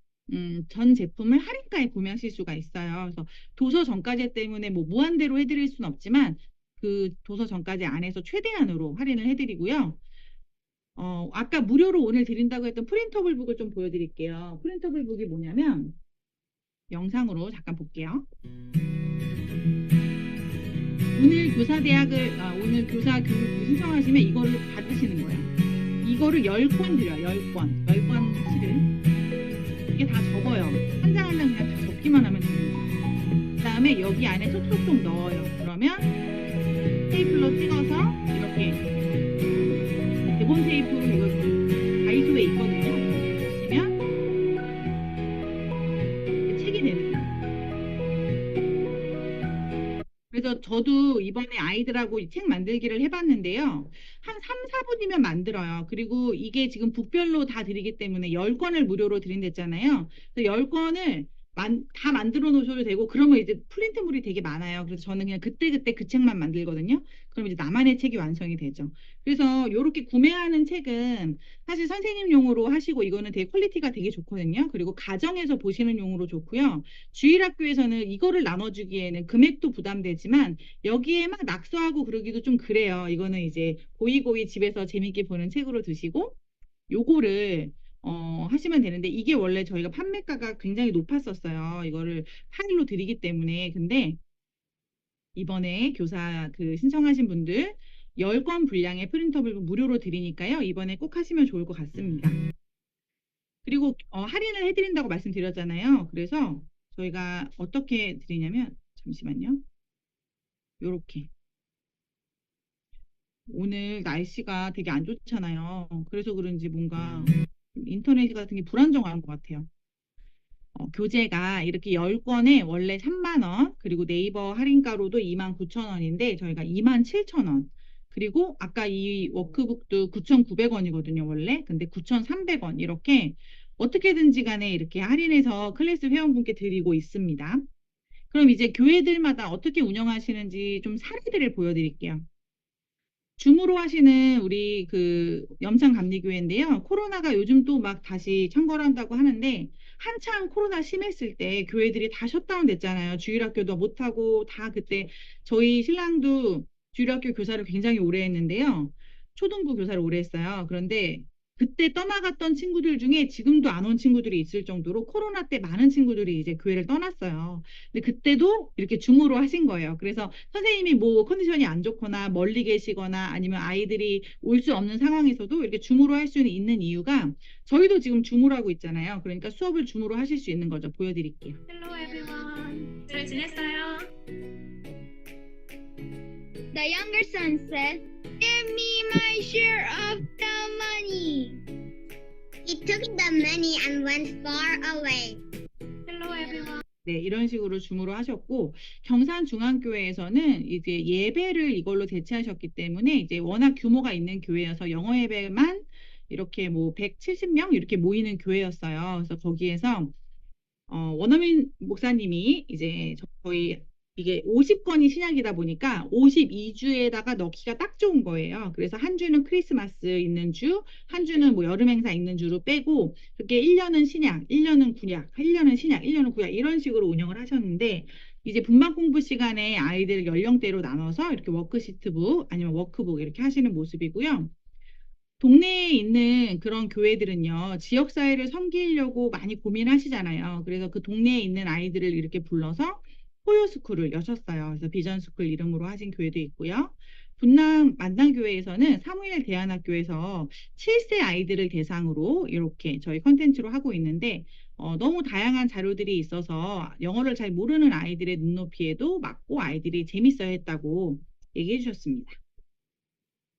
전 제품을 할인가에 구매하실 수가 있어요. 그래서 도서 정가제 때문에 뭐 무한대로 해드릴 수는 없지만 그 도서 정가제 안에서 최대한으로 할인을 해드리고요. 아까 무료로 오늘 드린다고 했던 프린터블 북을 좀 보여드릴게요. 프린터블 북이 뭐냐면 영상으로 잠깐 볼게요. 오늘 교사 교육을 신청하시면 이거를 받으시는 거예요. 이거를 10권 드려요. 10권. 10권 실을. 이게 다 적어요. 한 장 한 장 그냥 다 적기만 하면 됩니다. 그 다음에 여기 안에 쏙쏙쏙 넣어요. 그러면 테이프로 찍어서 이렇게 대본 테이프 이거 다이소에 있거든요. 보시면 책이 되는 거예요. 그래서 저도 이번에 아이들하고 이 책 만들기를 해봤는데요. 한 3, 4분이면 만들어요. 그리고 이게 지금 북별로 다 드리기 때문에 10권을 무료로 드린댔잖아요. 그래서 10권을 다 만들어 놓으셔도 되고 그러면 이제 프린트물이 되게 많아요. 그래서 저는 그냥 그때그때 그 책만 만들거든요. 그럼 이제 나만의 책이 완성이 되죠. 그래서 이렇게 구매하는 책은 사실 선생님용으로 하시고 이거는 되게 퀄리티가 되게 좋거든요. 그리고 가정에서 보시는 용으로 좋고요. 주일학교에서는 이거를 나눠주기에는 금액도 부담되지만 여기에 막 낙서하고 그러기도 좀 그래요. 이거는 이제 고이고이 집에서 재밌게 보는 책으로 두시고 요거를 하시면 되는데 이게 원래 저희가 판매가가 굉장히 높았었어요. 이거를 파일로 드리기 때문에. 근데 이번에 교사 그 신청하신 분들 10권 분량의 프린터블 무료로 드리니까요. 이번에 꼭 하시면 좋을 것 같습니다. 그리고 할인을 해드린다고 말씀드렸잖아요. 그래서 저희가 어떻게 드리냐면 잠시만요. 요렇게 오늘 날씨가 되게 안 좋잖아요. 그래서 그런지 뭔가 인터넷 같은 게 불안정한 것 같아요. 교재가 이렇게 10권에 원래 3만 원, 그리고 네이버 할인가로도 29,000원인데 저희가 27,000원. 그리고 아까 이 워크북도 9,900원이거든요, 원래. 근데 9,300원 이렇게 어떻게든지 간에 이렇게 할인해서 클래스 회원분께 드리고 있습니다. 그럼 이제 교회들마다 어떻게 운영하시는지 좀 사례들을 보여드릴게요. 줌으로 하시는 우리 그 염창감리교회인데요. 코로나가 요즘 또 막 다시 창궐한다고 하는데 한창 코로나 심했을 때 교회들이 다 셧다운 됐잖아요. 주일학교도 못하고 다 그때 저희 신랑도 주일학교 교사를 굉장히 오래 했는데요. 초등부 교사를 오래 했어요. 그런데 그때 떠나갔던 친구들 중에 지금도 안 온 친구들이 있을 정도로 코로나 때 많은 친구들이 이제 교회를 떠났어요. 근데 그때도 이렇게 줌으로 하신 거예요. 그래서 선생님이 뭐 컨디션이 안 좋거나 멀리 계시거나 아니면 아이들이 올 수 없는 상황에서도 이렇게 줌으로 할 수 있는 이유가 저희도 지금 줌으로 하고 있잖아요. 그러니까 수업을 줌으로 하실 수 있는 거죠. 보여드릴게요. Hello everyone. 잘 지냈어요? The younger son said, "Give me my share of the money." He took the money and went far away. Hello everyone. 네, 이런 식으로 줌으로 하셨고 경산중앙교회에서는 이제 예배를 이걸로 대체하셨기 때문에 이제 워낙 규모가 있는 교회여서 영어 예배만 이렇게 뭐 170명 이렇게 모이는 교회였어요. 그래서 거기에서 원어민 목사님이 이제 저희 이게 50권이 신약이다 보니까 52주에다가 넣기가 딱 좋은 거예요. 그래서 한 주는 크리스마스 있는 주, 한 주는 뭐 여름 행사 있는 주로 빼고 그렇게 1년은 신약, 1년은 구약, 1년은 신약, 1년은 구약 이런 식으로 운영을 하셨는데 이제 분반 공부 시간에 아이들 연령대로 나눠서 이렇게 워크시트북 아니면 워크북 이렇게 하시는 모습이고요. 동네에 있는 그런 교회들은요, 지역사회를 섬기려고 많이 고민하시잖아요. 그래서 그 동네에 있는 아이들을 이렇게 불러서 포요스쿨을 여셨어요. 그래서 비전스쿨 이름으로 하신 교회도 있고요. 분당 만당교회에서는 사무엘 대안학교에서 7세 아이들을 대상으로 이렇게 저희 컨텐츠로 하고 있는데, 너무 다양한 자료들이 있어서 영어를 잘 모르는 아이들의 눈높이에도 맞고 아이들이 재밌어 했다고 얘기해 주셨습니다.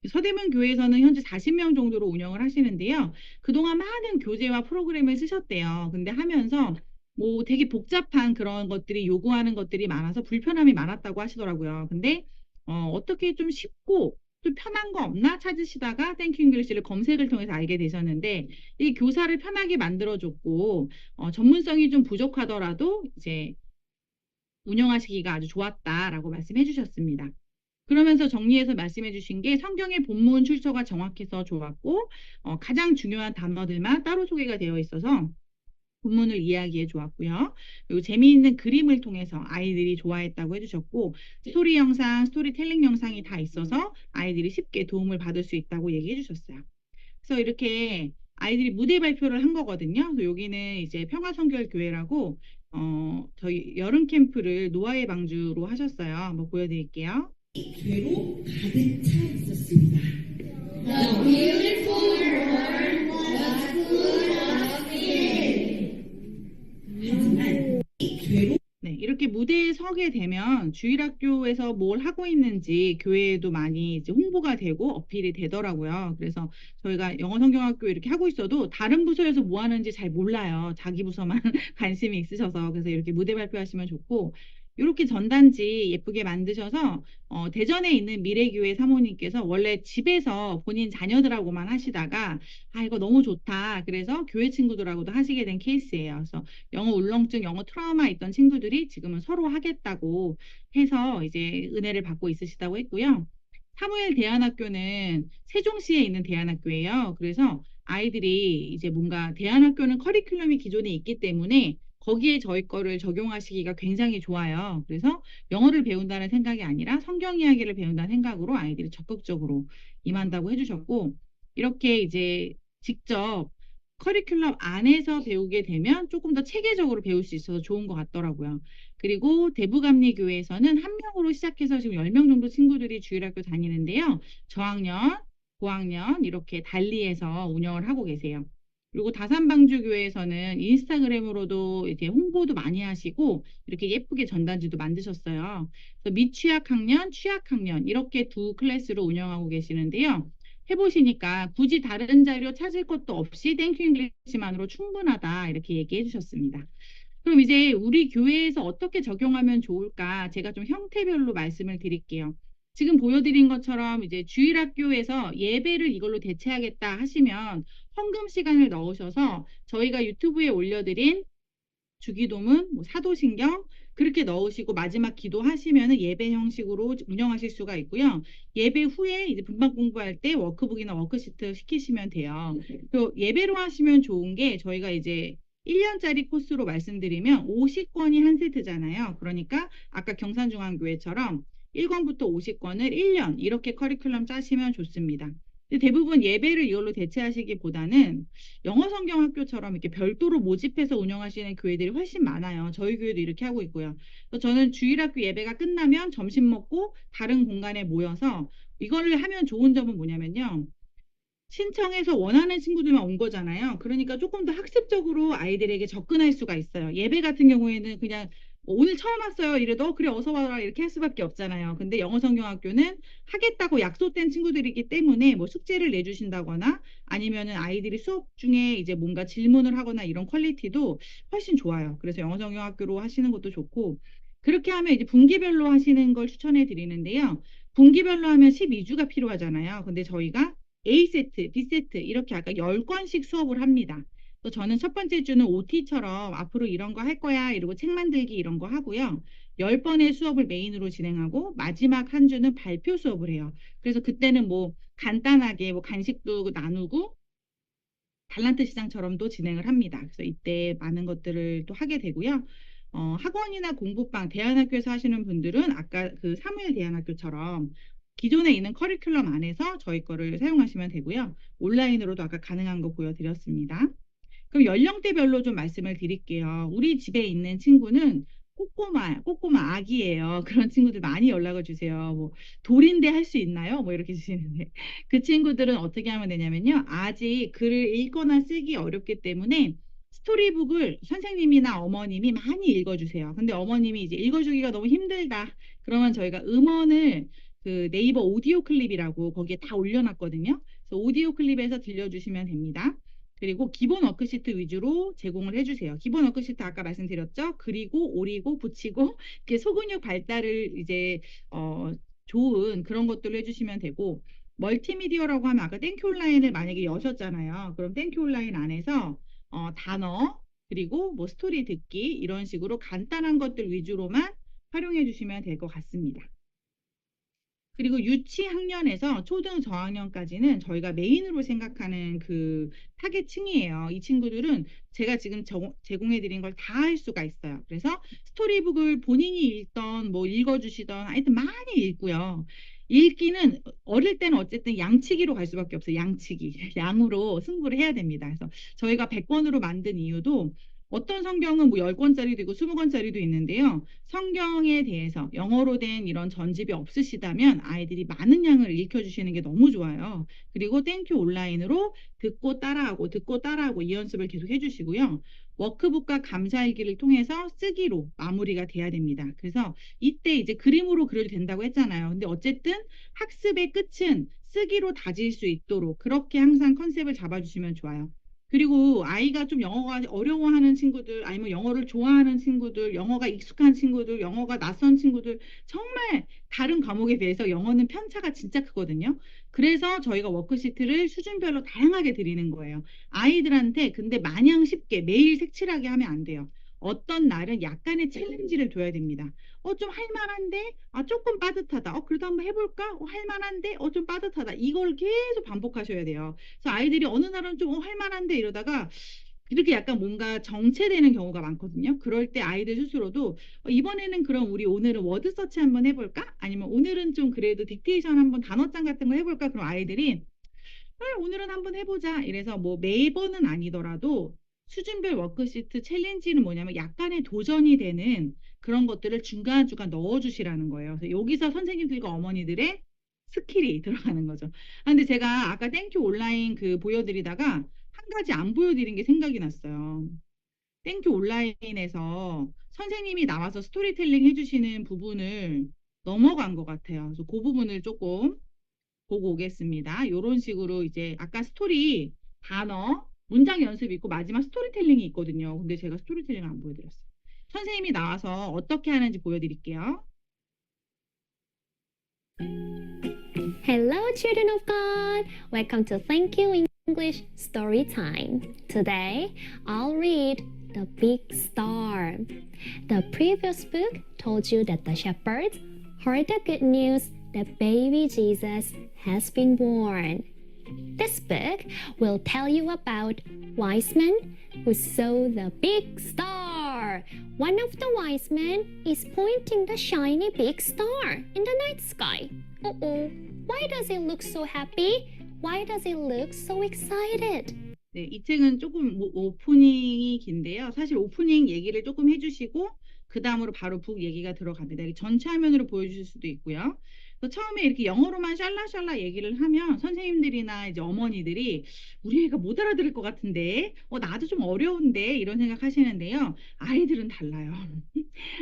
서대문 교회에서는 현재 40명 정도로 운영을 하시는데요. 그동안 많은 교재와 프로그램을 쓰셨대요. 근데 하면서 뭐 되게 복잡한 그런 것들이 요구하는 것들이 많아서 불편함이 많았다고 하시더라고요. 근데 어떻게 좀 쉽고 좀 편한 거 없나 찾으시다가 땡큐 잉글리시를 검색을 통해서 알게 되셨는데 이 교사를 편하게 만들어줬고 전문성이 좀 부족하더라도 이제 운영하시기가 아주 좋았다라고 말씀해 주셨습니다. 그러면서 정리해서 말씀해 주신 게 성경의 본문 출처가 정확해서 좋았고 가장 중요한 단어들만 따로 소개가 되어 있어서 본문을 이해하기에 좋았고요. 그리고 재미있는 그림을 통해서 아이들이 좋아했다고 해주셨고 스토리 영상, 스토리텔링 영상이 다 있어서 아이들이 쉽게 도움을 받을 수 있다고 얘기해 주셨어요. 그래서 이렇게 아이들이 무대 발표를 한 거거든요. 그래서 여기는 이제 평화성결교회라고 저희 여름 캠프를 노아의 방주로 하셨어요. 한번 보여드릴게요. 죄로 가득 차 있었습니다. 하지만 죄로 네, 이렇게 무대에 서게 되면 주일학교에서 뭘 하고 있는지 교회에도 많이 이제 홍보가 되고 어필이 되더라고요. 그래서 저희가 영어성경학교 이렇게 하고 있어도 다른 부서에서 뭐 하는지 잘 몰라요. 자기 부서만 관심이 있으셔서. 그래서 이렇게 무대 발표하시면 좋고, 이렇게 전단지 예쁘게 만드셔서 대전에 있는 미래교회 사모님께서 원래 집에서 본인 자녀들하고만 하시다가 이거 너무 좋다. 그래서 교회 친구들하고도 하시게 된 케이스예요. 그래서 영어 울렁증, 영어 트라우마 있던 친구들이 지금은 서로 하겠다고 해서 이제 은혜를 받고 있으시다고 했고요. 사무엘 대안학교는 세종시에 있는 대안학교예요. 그래서 아이들이 이제 뭔가 대안학교는 커리큘럼이 기존에 있기 때문에 거기에 저희 거를 적용하시기가 굉장히 좋아요. 그래서 영어를 배운다는 생각이 아니라 성경 이야기를 배운다는 생각으로 아이들이 적극적으로 임한다고 해주셨고, 이렇게 이제 직접 커리큘럼 안에서 배우게 되면 조금 더 체계적으로 배울 수 있어서 좋은 것 같더라고요. 그리고 대부감리교회에서는 한 명으로 시작해서 지금 10명 정도 친구들이 주일학교 다니는데요. 저학년, 고학년 이렇게 달리해서 운영을 하고 계세요. 그리고 다산방주교회에서는 인스타그램으로도 이제 홍보도 많이 하시고 이렇게 예쁘게 전단지도 만드셨어요. 그래서 미취학학년, 취학학년 이렇게 두 클래스로 운영하고 계시는데요. 해보시니까 굳이 다른 자료 찾을 것도 없이 땡큐 잉글리시만으로 충분하다 이렇게 얘기해 주셨습니다. 그럼 이제 우리 교회에서 어떻게 적용하면 좋을까? 제가 좀 형태별로 말씀을 드릴게요. 지금 보여드린 것처럼 이제 주일학교에서 예배를 이걸로 대체하겠다 하시면 헌금 시간을 넣으셔서 저희가 유튜브에 올려드린 주기도문, 사도신경 그렇게 넣으시고 마지막 기도하시면은 예배 형식으로 운영하실 수가 있고요. 예배 후에 이제 분반 공부할 때 워크북이나 워크시트 시키시면 돼요. 또 예배로 하시면 좋은 게 저희가 이제 1년짜리 코스로 말씀드리면 50권이 한 세트잖아요. 그러니까 아까 경산중앙교회처럼 1권부터 50권을 1년 이렇게 커리큘럼 짜시면 좋습니다. 근데 대부분 예배를 이걸로 대체하시기보다는 영어성경학교처럼 이렇게 별도로 모집해서 운영하시는 교회들이 훨씬 많아요. 저희 교회도 이렇게 하고 있고요. 그래서 저는 주일학교 예배가 끝나면 점심 먹고 다른 공간에 모여서 이거를 하면 좋은 점은 뭐냐면요. 신청해서 원하는 친구들만 온 거잖아요. 그러니까 조금 더 학습적으로 아이들에게 접근할 수가 있어요. 예배 같은 경우에는 그냥 오늘 처음 왔어요. 이래도 그래 어서 와라 이렇게 할 수밖에 없잖아요. 근데 영어성경학교는 하겠다고 약속된 친구들이기 때문에 뭐 숙제를 내주신다거나 아니면은 아이들이 수업 중에 이제 뭔가 질문을 하거나 이런 퀄리티도 훨씬 좋아요. 그래서 영어성경학교로 하시는 것도 좋고 그렇게 하면 이제 분기별로 하시는 걸 추천해 드리는데요. 분기별로 하면 12주가 필요하잖아요. 근데 저희가 A세트, B세트 이렇게 아까 10권씩 수업을 합니다. 또 저는 첫 번째 주는 OT처럼 앞으로 이런 거 할 거야 이러고 책 만들기 이런 거 하고요. 10번의 수업을 메인으로 진행하고 마지막 한 주는 발표 수업을 해요. 그래서 그때는 뭐 간단하게 뭐 간식도 나누고 달란트 시장처럼도 진행을 합니다. 그래서 이때 많은 것들을 또 하게 되고요. 학원이나 공부방, 대안학교에서 하시는 분들은 아까 그 사무엘 대안학교처럼 기존에 있는 커리큘럼 안에서 저희 거를 사용하시면 되고요. 온라인으로도 아까 가능한 거 보여드렸습니다. 그럼 연령대별로 좀 말씀을 드릴게요. 우리 집에 있는 친구는 꼬꼬마 아기예요. 그런 친구들 많이 연락을 주세요. 뭐 돌인데 할 수 있나요? 뭐 이렇게 주시는데 그 친구들은 어떻게 하면 되냐면요. 아직 글을 읽거나 쓰기 어렵기 때문에 스토리북을 선생님이나 어머님이 많이 읽어주세요. 근데 어머님이 이제 읽어주기가 너무 힘들다. 그러면 저희가 음원을 그 네이버 오디오 클립이라고 거기에 다 올려놨거든요. 그래서 오디오 클립에서 들려주시면 됩니다. 그리고 기본 워크시트 위주로 제공을 해주세요. 기본 워크시트 아까 말씀드렸죠? 그리고 오리고 붙이고 이렇게 소근육 발달을 이제 좋은 그런 것들로 해주시면 되고 멀티미디어라고 하면 아까 땡큐 온라인을 만약에 여셨잖아요. 그럼 땡큐 온라인 안에서 단어 그리고 뭐 스토리 듣기 이런 식으로 간단한 것들 위주로만 활용해 주시면 될 것 같습니다. 그리고 유치학년에서 초등 저학년까지는 저희가 메인으로 생각하는 그 타겟층이에요. 이 친구들은 제가 지금 제공해 드린 걸 다 할 수가 있어요. 그래서 스토리북을 본인이 읽던 뭐 읽어주시던 하여튼 많이 읽고요. 읽기는 어릴 때는 어쨌든 양치기로 갈 수밖에 없어요. 양치기. 양으로 승부를 해야 됩니다. 그래서 저희가 100권으로 만든 이유도 어떤 성경은 뭐 10권짜리도 있고 20권짜리도 있는데요. 성경에 대해서 영어로 된 이런 전집이 없으시다면 아이들이 많은 양을 읽혀주시는 게 너무 좋아요. 그리고 땡큐 온라인으로 듣고 따라하고 이 연습을 계속 해주시고요. 워크북과 감사일기를 통해서 쓰기로 마무리가 돼야 됩니다. 그래서 이때 이제 그림으로 그려도 된다고 했잖아요. 근데 어쨌든 학습의 끝은 쓰기로 다질 수 있도록 그렇게 항상 컨셉을 잡아주시면 좋아요. 그리고 아이가 좀 영어가 어려워하는 친구들, 아니면 영어를 좋아하는 친구들, 영어가 익숙한 친구들, 영어가 낯선 친구들, 정말 다른 과목에 비해서 영어는 편차가 진짜 크거든요. 그래서 저희가 워크시트를 수준별로 다양하게 드리는 거예요. 아이들한테 근데 마냥 쉽게 매일 색칠하게 하면 안 돼요. 어떤 날은 약간의 챌린지를 둬야 됩니다. 좀 할만한데? 조금 빠듯하다. 그래도 한번 해볼까? 할만한데? 좀 빠듯하다. 이걸 계속 반복하셔야 돼요. 그래서 아이들이 어느 날은 좀 할만한데 이러다가 이렇게 약간 뭔가 정체되는 경우가 많거든요. 그럴 때 아이들 스스로도 이번에는 그럼 우리 오늘은 워드 서치 한번 해볼까? 아니면 오늘은 좀 그래도 딕테이션 한번 단어장 같은 거 해볼까? 그럼 아이들이 오늘은 한번 해보자. 이래서 뭐 매번은 아니더라도 수준별 워크시트 챌린지는 뭐냐면 약간의 도전이 되는 그런 것들을 중간중간 넣어주시라는 거예요. 그래서 여기서 선생님들과 어머니들의 스킬이 들어가는 거죠. 근데 제가 아까 땡큐 온라인 그 보여드리다가 한 가지 안 보여드린 게 생각이 났어요. 땡큐 온라인에서 선생님이 나와서 스토리텔링 해주시는 부분을 넘어간 것 같아요. 그래서 그 부분을 조금 보고 오겠습니다. 이런 식으로 이제 아까 스토리 단어 문장 연습이 있고 마지막 스토리텔링이 있거든요. 근데 제가 스토리텔링을 안 보여드렸어요. 선생님이 나와서 어떻게 하는지 보여드릴게요. Hello, children of God! Welcome to Thank You English Story Time. Today, I'll read The Big Star. The previous book told you that the shepherds heard the good news that baby Jesus has been born. This book will tell you about wise men who saw the big star. One of the wise men is pointing the shiny big star in the night sky. Uh-oh, why does it look so happy? Why does it look so excited? 네, 이 책은 조금 오프닝이 긴데요. 사실 오프닝 얘기를 조금 해주시고 그 다음으로 바로 북 얘기가 들어갑니다. 전체 화면으로 보여주실 수도 있고요. 처음에 이렇게 영어로만 샬라샬라 얘기를 하면 선생님들이나 이제 어머니들이 우리 애가 못 알아들을 것 같은데, 나도 좀 어려운데 이런 생각 하시는데요. 아이들은 달라요.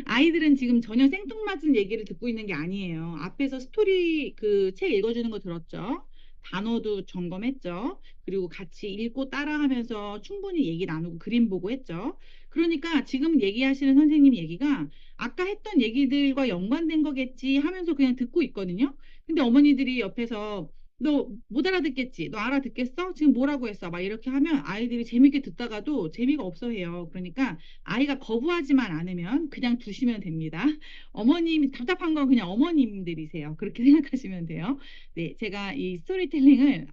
아이들은 지금 전혀 생뚱맞은 얘기를 듣고 있는 게 아니에요. 앞에서 스토리 그 책 읽어주는 거 들었죠? 단어도 점검했죠. 그리고 같이 읽고 따라하면서 충분히 얘기 나누고 그림 보고 했죠. 그러니까 지금 얘기하시는 선생님 얘기가 아까 했던 얘기들과 연관된 거겠지 하면서 그냥 듣고 있거든요. 근데 어머니들이 옆에서 너 못 알아듣겠지? 너 알아듣겠어? 지금 뭐라고 했어? 막 이렇게 하면 아이들이 재밌게 듣다가도 재미가 없어 해요. 그러니까 아이가 거부하지만 않으면 그냥 두시면 됩니다. 어머님이 답답한 건 그냥 어머님들이세요. 그렇게 생각하시면 돼요. 네, 제가 이 스토리텔링을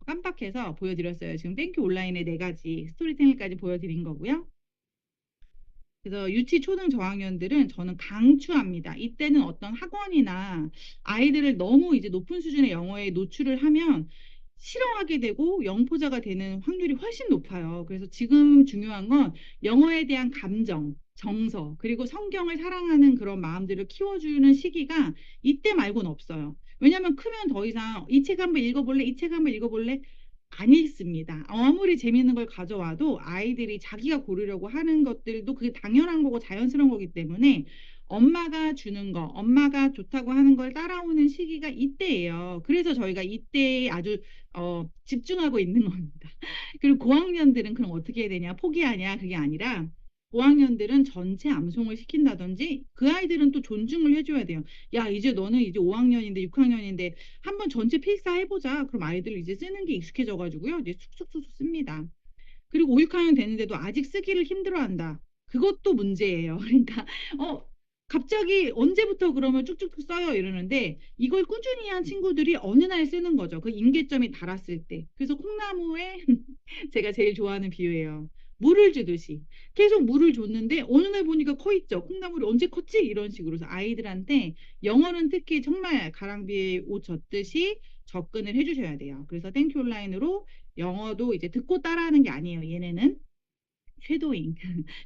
깜빡해서 보여드렸어요. 지금 땡큐 온라인의 4가지 스토리텔링까지 보여드린 거고요. 그래서 유치 초등 저학년들은 저는 강추합니다. 이때는 어떤 학원이나 아이들을 너무 이제 높은 수준의 영어에 노출을 하면 싫어하게 되고 영포자가 되는 확률이 훨씬 높아요. 그래서 지금 중요한 건 영어에 대한 감정, 정서, 그리고 성경을 사랑하는 그런 마음들을 키워주는 시기가 이때 말고는 없어요. 왜냐하면 크면 더 이상 이 책 한번 읽어볼래? 이 책 한번 읽어볼래? 안 읽습니다. 아무리 재밌는 걸 가져와도 아이들이 자기가 고르려고 하는 것들도 그게 당연한 거고 자연스러운 거기 때문에 엄마가 주는 거, 엄마가 좋다고 하는 걸 따라오는 시기가 이때예요. 그래서 저희가 이때에 아주 집중하고 있는 겁니다. 그리고 고학년들은 그럼 어떻게 해야 되냐? 포기하냐? 그게 아니라 고학년들은 전체 암송을 시킨다든지 그 아이들은 또 존중을 해줘야 돼요. 야, 이제 너는 이제 5학년인데 6학년인데 한번 전체 필사 해보자. 그럼 아이들 이제 쓰는 게 익숙해져가지고요. 이제 쑥쑥쑥 씁니다. 그리고 5, 6학년 되는데도 아직 쓰기를 힘들어한다. 그것도 문제예요. 그러니까 갑자기 언제부터 그러면 쭉쭉 써요 이러는데 이걸 꾸준히 한 친구들이 어느 날 쓰는 거죠. 그 임계점이 달았을 때. 그래서 콩나무에 제가 제일 좋아하는 비유예요. 물을 주듯이 계속 물을 줬는데 어느 날 보니까 커 있죠. 콩나물이 언제 컸지? 이런 식으로. 해서 아이들한테 영어는 특히 정말 가랑비에 옷 젖듯이 접근을 해주셔야 돼요. 그래서 땡큐 온라인으로 영어도 이제 듣고 따라하는 게 아니에요. 얘네는 쉐도잉.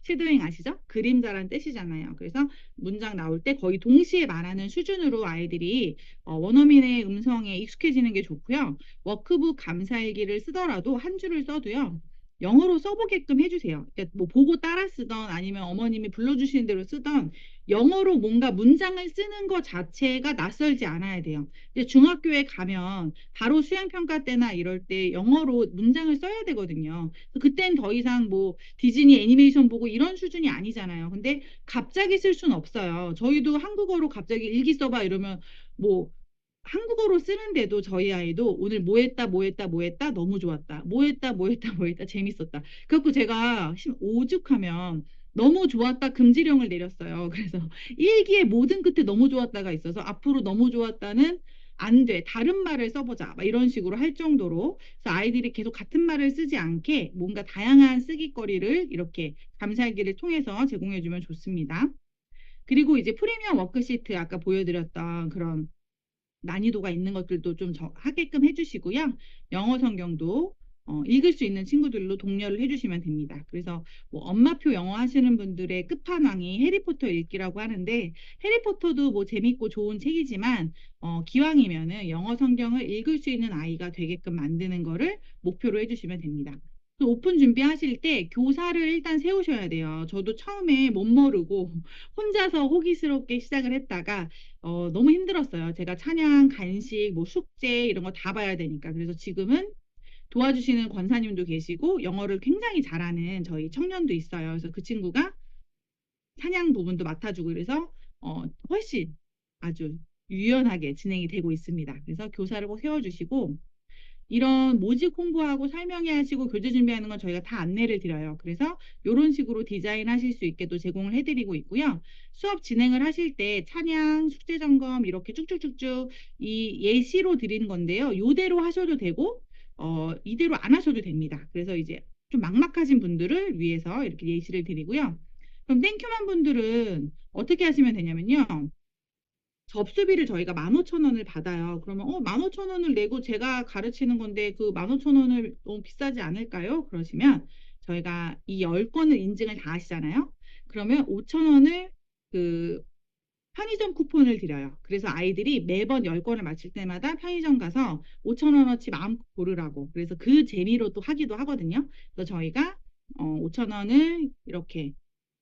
쉐도잉 아시죠? 그림자란 뜻이잖아요. 그래서 문장 나올 때 거의 동시에 말하는 수준으로 아이들이 원어민의 음성에 익숙해지는 게 좋고요. 워크북 감사일기를 쓰더라도 한 줄을 써도요. 영어로 써보게끔 해주세요. 그러니까 뭐 보고 따라 쓰던 아니면 어머님이 불러주시는 대로 쓰던 영어로 뭔가 문장을 쓰는 것 자체가 낯설지 않아야 돼요. 이제 중학교에 가면 바로 수행평가 때나 이럴 때 영어로 문장을 써야 되거든요. 그땐 더 이상 뭐 디즈니 애니메이션 보고 이런 수준이 아니잖아요. 근데 갑자기 쓸 수는 없어요. 저희도 한국어로 갑자기 일기 써봐 이러면 뭐 한국어로 쓰는데도 저희 아이도 오늘 뭐 했다 뭐 했다 뭐 했다 너무 좋았다 뭐 했다 뭐 했다 뭐 했다 재밌었다. 그래갖고 제가 오죽하면 너무 좋았다 금지령을 내렸어요. 그래서 일기의 모든 끝에 너무 좋았다가 있어서 앞으로 너무 좋았다는 안 돼. 다른 말을 써보자. 막 이런 식으로 할 정도로. 그래서 아이들이 계속 같은 말을 쓰지 않게 뭔가 다양한 쓰기거리를 이렇게 감사일기를 통해서 제공해주면 좋습니다. 그리고 이제 프리미엄 워크시트 아까 보여드렸던 그런 난이도가 있는 것들도 좀 하게끔 해주시고요. 영어 성경도 읽을 수 있는 친구들로 독려를 해주시면 됩니다. 그래서 뭐 엄마표 영어 하시는 분들의 끝판왕이 해리포터 읽기라고 하는데 해리포터도 뭐 재밌고 좋은 책이지만 기왕이면은 영어 성경을 읽을 수 있는 아이가 되게끔 만드는 거를 목표로 해주시면 됩니다. 또 오픈 준비하실 때 교사를 일단 세우셔야 돼요. 저도 처음에 못 모르고 혼자서 호기스럽게 시작을 했다가 너무 힘들었어요. 제가 찬양, 간식, 뭐 숙제 이런 거 다 봐야 되니까. 그래서 지금은 도와주시는 권사님도 계시고 영어를 굉장히 잘하는 저희 청년도 있어요. 그래서 그 친구가 찬양 부분도 맡아주고 그래서 훨씬 아주 유연하게 진행이 되고 있습니다. 그래서 교사를 꼭 세워주시고 이런 모집 홍보하고 설명회 하시고 교재 준비하는 건 저희가 다 안내를 드려요. 그래서 이런 식으로 디자인 하실 수 있게 또 제공을 해드리고 있고요. 수업 진행을 하실 때 찬양, 숙제 점검 이렇게 쭉쭉쭉쭉 이 예시로 드리는 건데요. 이대로 하셔도 되고 이대로 안 하셔도 됩니다. 그래서 이제 좀 막막하신 분들을 위해서 이렇게 예시를 드리고요. 그럼 땡큐만 분들은 어떻게 하시면 되냐면요. 접수비를 저희가 15,000원을 받아요. 그러면 15,000원을 내고 제가 가르치는 건데 그 15,000원을 너무 비싸지 않을까요? 그러시면 저희가 이 10건을 인증을 다 하시잖아요. 그러면 5,000원을 그 편의점 쿠폰을 드려요. 그래서 아이들이 매번 10건을 마칠 때마다 편의점 가서 5,000원어치 마음껏 고르라고. 그래서 그 재미로 또 하기도 하거든요. 그래서 저희가 5,000원을 이렇게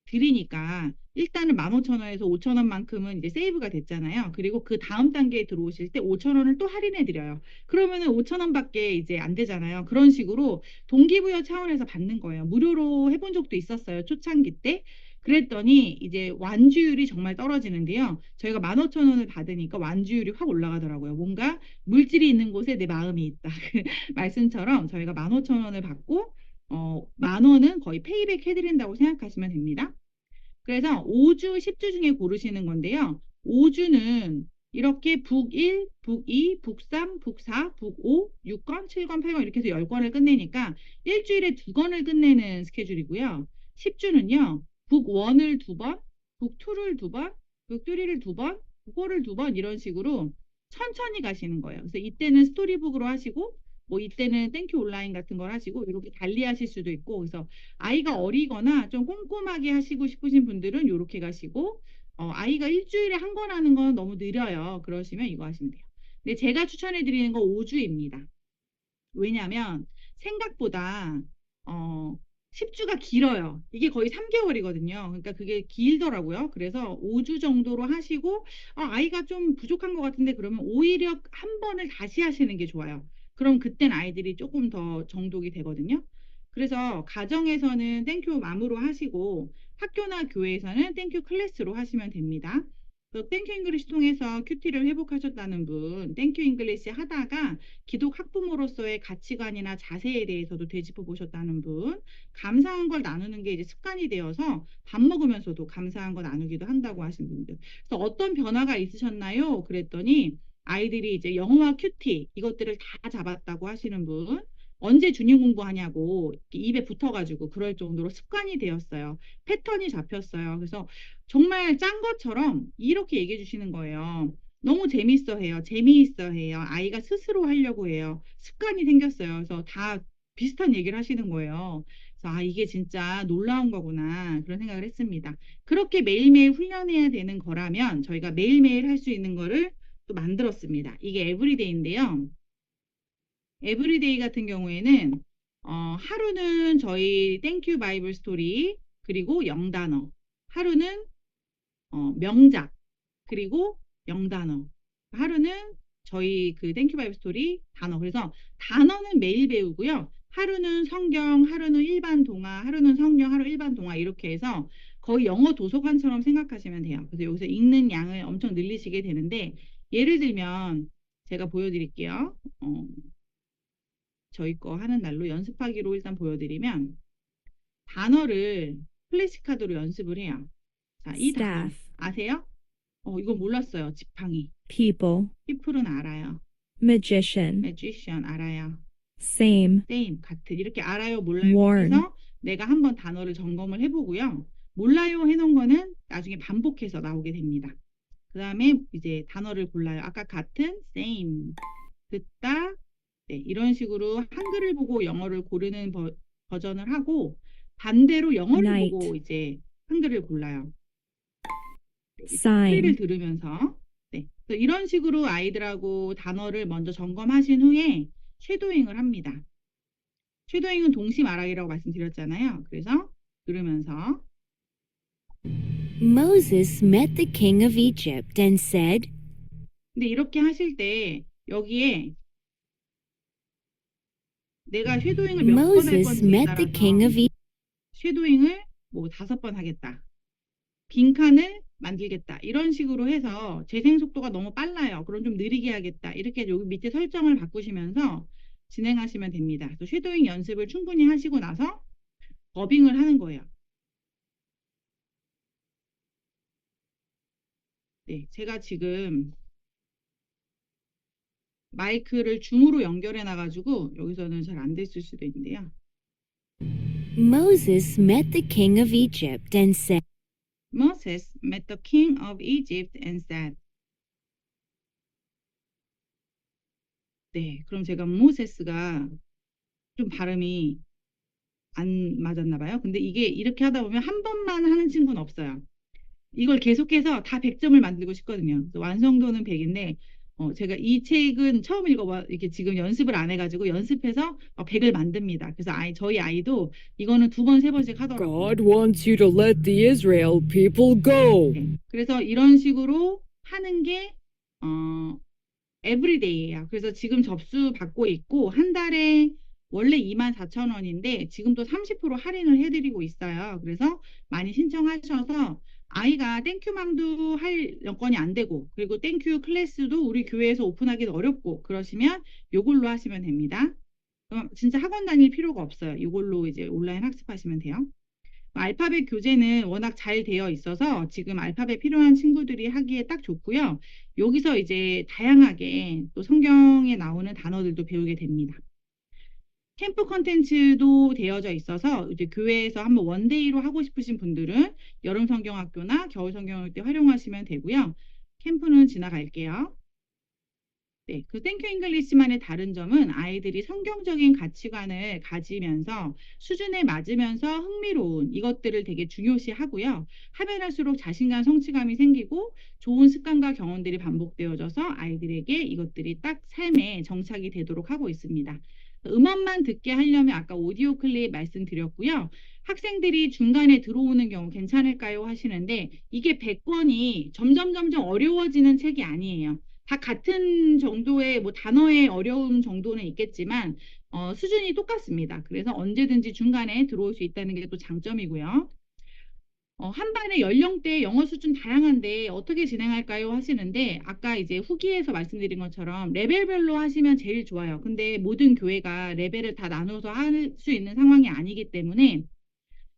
드리니까 일단은 15,000원에서 5,000원만큼은 이제 세이브가 됐잖아요. 그리고 그 다음 단계에 들어오실 때 5,000원을 또 할인해 드려요. 그러면은 5,000원밖에 이제 안 되잖아요. 그런 식으로 동기부여 차원에서 받는 거예요. 무료로 해본 적도 있었어요. 초창기 때. 그랬더니 이제 완주율이 정말 떨어지는데요. 저희가 15,000원을 받으니까 완주율이 확 올라가더라고요. 뭔가 물질이 있는 곳에 내 마음이 있다. 그 말씀처럼 저희가 15,000원을 받고 10,000원은 거의 페이백 해드린다고 생각하시면 됩니다. 그래서 5주, 10주 중에 고르시는 건데요. 5주는 이렇게 북 1, 북 2, 북 3, 북 4, 북 5, 6건, 7건, 8건 이렇게 해서 10건을 끝내니까 일주일에 2건을 끝내는 스케줄이고요. 10주는요. 북 1을 2번, 북 2를 2번, 북 3를 2번, 북 4를 2번 이런 식으로 천천히 가시는 거예요. 그래서 이때는 스토리북으로 하시고 뭐 이때는 땡큐 온라인 같은 걸 하시고 이렇게 달리 하실 수도 있고 그래서 아이가 어리거나 좀 꼼꼼하게 하시고 싶으신 분들은 이렇게 가시고 아이가 일주일에 한 건 하는 건 너무 느려요. 그러시면 이거 하시면 돼요. 근데 제가 추천해 드리는 건 5주입니다. 왜냐하면 생각보다 10주가 길어요. 이게 거의 3개월이거든요. 그러니까 그게 길더라고요. 그래서 5주 정도로 하시고 아이가 좀 부족한 것 같은데 그러면 오히려 한 번을 다시 하시는 게 좋아요. 그럼 그땐 아이들이 조금 더 정독이 되거든요. 그래서 가정에서는 땡큐 맘으로 하시고 학교나 교회에서는 땡큐 클래스로 하시면 됩니다. 그래서 땡큐 잉글리시 통해서 큐티를 회복하셨다는 분, 땡큐 잉글리시 하다가 기독 학부모로서의 가치관이나 자세에 대해서도 되짚어 보셨다는 분, 감사한 걸 나누는 게 이제 습관이 되어서 밥 먹으면서도 감사한 거 나누기도 한다고 하신 분들. 그래서 어떤 변화가 있으셨나요? 그랬더니 아이들이 이제 영어와 큐티 이것들을 다 잡았다고 하시는 분, 언제 주님 공부하냐고 입에 붙어가지고 그럴 정도로 습관이 되었어요. 패턴이 잡혔어요. 그래서 정말 짠 것처럼 이렇게 얘기해 주시는 거예요. 너무 재밌어 해요. 재미있어 해요. 아이가 스스로 하려고 해요. 습관이 생겼어요. 그래서 다 비슷한 얘기를 하시는 거예요. 그래서 아, 이게 진짜 놀라운 거구나. 그런 생각을 했습니다. 그렇게 매일매일 훈련해야 되는 거라면 저희가 매일매일 할 수 있는 거를 또 만들었습니다. 이게 에브리데이인데요. 에브리데이 같은 경우에는 하루는 저희 땡큐 바이블 스토리 그리고 영단어, 하루는 명작 그리고 영단어, 하루는 저희 그 땡큐 바이블 스토리 단어. 그래서 단어는 매일 배우고요. 하루는 성경, 하루는 일반 동화, 하루는 성경, 하루 일반 동화 이렇게 해서 거의 영어 도서관처럼 생각하시면 돼요. 그래서 여기서 읽는 양을 엄청 늘리시게 되는데 예를 들면 제가 보여드릴게요. 저희 거 하는 날로 연습하기로 일단 보여드리면 단어를 플래시카드로 연습을 해요. 자, 이 단어 Staff, 아세요? 이거 몰랐어요. 지팡이. people, people은 알아요. magician, magician 알아요. same, same 같은 이렇게 알아요, 몰라요. warn, 그래서 내가 한번 단어를 점검을 해보고요. 몰라요 해놓은 거는 나중에 반복해서 나오게 됩니다. 그 다음에 이제 단어를 골라요. 아까 같은 same, 듣다, 네, 이런 식으로 한글을 보고 영어를 고르는 버전을 하고 반대로 영어를 night, 보고 이제 한글을 골라요. 소리를 sign, 들으면서. 네, 그래서 이런 식으로 아이들하고 단어를 먼저 점검하신 후에 쉐도잉을 합니다. 쉐도잉은 동시 말하기라고 말씀드렸잖아요. 그래서 들으면서 Moses met the king of Egypt and said, 근데 이렇게 하실 때 여기에 내가 쉐도잉을 몇 번 할 Moses 건지에 met the king of 따라서 쉐도잉을 뭐 5번 하겠다. 빈칸을 만들겠다. 이런 식으로 해서 재생 속도가 너무 빨라요. 그럼 좀 느리게 하겠다. 이렇게 여기 밑에 설정을 바꾸시면서 진행하시면 됩니다. 그래서 쉐도잉 연습을 충분히 하시고 나서 더빙을 하는 거예요. 네, 제가 지금 마이크를 줌으로 연결해 놔가지고 여기서는 잘 안 됐을 수도 있는데요. Moses met the king of Egypt and said, Moses met the king of Egypt and said. 네, 그럼 제가 모세스가 좀 발음이 안 맞았나 봐요. 근데 이게 이렇게 하다 보면 한 번만 하는 친구는 없어요. 이걸 계속해서 다 100점을 만들고 싶거든요. 완성도는 100인데 제가 이 책은 처음 읽어봐 이렇게 지금 연습을 안 해가지고 연습해서 100을 만듭니다. 그래서 저희 아이도 이거는 2번, 3번씩 하더라고요. God wants you to let the Israel people go. 네, 그래서 이런 식으로 하는 게 에브리데이예요. 그래서 지금 접수 받고 있고 한 달에 원래 24,000원인데 지금 또 30% 할인을 해드리고 있어요. 그래서 많이 신청하셔서 아이가 땡큐맘도 할 여건이 안 되고 그리고 땡큐 클래스도 우리 교회에서 오픈하기도 어렵고 그러시면 이걸로 하시면 됩니다. 그럼 진짜 학원 다닐 필요가 없어요. 이걸로 이제 온라인 학습하시면 돼요. 알파벳 교재는 워낙 잘 되어 있어서 지금 알파벳 필요한 친구들이 하기에 딱 좋고요. 여기서 이제 다양하게 또 성경에 나오는 단어들도 배우게 됩니다. 캠프 컨텐츠도 되어져 있어서 이제 교회에서 한번 원데이로 하고 싶으신 분들은 여름 성경학교나 겨울 성경학교 때 활용하시면 되고요. 캠프는 지나갈게요. 네, 그 땡큐 잉글리시만의 다른 점은 아이들이 성경적인 가치관을 가지면서 수준에 맞으면서 흥미로운 이것들을 되게 중요시하고요. 하면 할수록 자신감, 성취감이 생기고 좋은 습관과 경험들이 반복되어져서 아이들에게 이것들이 딱 삶에 정착이 되도록 하고 있습니다. 음악만 듣게 하려면 아까 오디오 클립 말씀드렸고요. 학생들이 중간에 들어오는 경우 괜찮을까요? 하시는데 이게 100권이 점점 어려워지는 책이 아니에요. 다 같은 정도의 뭐 단어의 어려움 정도는 있겠지만 수준이 똑같습니다. 그래서 언제든지 중간에 들어올 수 있다는 게 또 장점이고요. 한 반의 연령대 영어 수준 다양한데 어떻게 진행할까요? 하시는데 아까 이제 후기에서 말씀드린 것처럼 레벨별로 하시면 제일 좋아요. 근데 모든 교회가 레벨을 다 나눠서 할 수 있는 상황이 아니기 때문에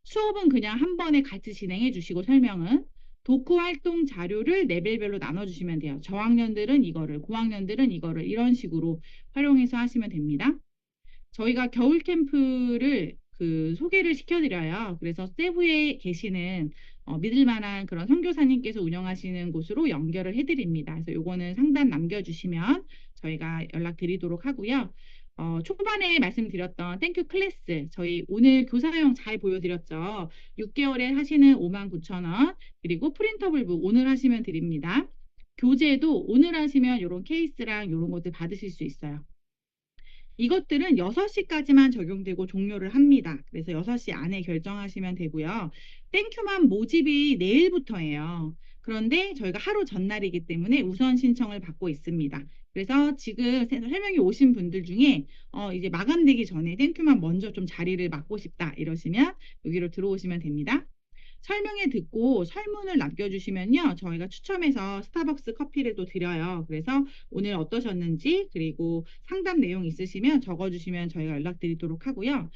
수업은 그냥 한 번에 같이 진행해 주시고 설명은 독후 활동 자료를 레벨별로 나눠주시면 돼요. 저학년들은 이거를, 고학년들은 이거를 이런 식으로 활용해서 하시면 됩니다. 저희가 겨울 캠프를 소개를 시켜드려요. 그래서 세부에 계시는 믿을 만한 그런 선교사님께서 운영하시는 곳으로 연결을 해드립니다. 그래서 요거는 상담 남겨주시면 저희가 연락드리도록 하고요. 초반에 말씀드렸던 땡큐 클래스 저희 오늘 교사용 잘 보여드렸죠. 6개월에 하시는 59,000원 그리고 프린터블북 오늘 하시면 드립니다. 교재도 오늘 하시면 이런 케이스랑 이런 것들 받으실 수 있어요. 이것들은 6시까지만 적용되고 종료를 합니다. 그래서 6시 안에 결정하시면 되고요. 땡큐만 모집이 내일부터예요. 그런데 저희가 하루 전날이기 때문에 우선 신청을 받고 있습니다. 그래서 지금 설명이 오신 분들 중에 이제 마감되기 전에 땡큐만 먼저 좀 자리를 맡고 싶다 이러시면 여기로 들어오시면 됩니다. 설명회 듣고 설문을 남겨주시면요. 저희가 추첨해서 스타벅스 커피를 또 드려요. 그래서 오늘 어떠셨는지 그리고 상담 내용 있으시면 적어주시면 저희가 연락드리도록 하고요.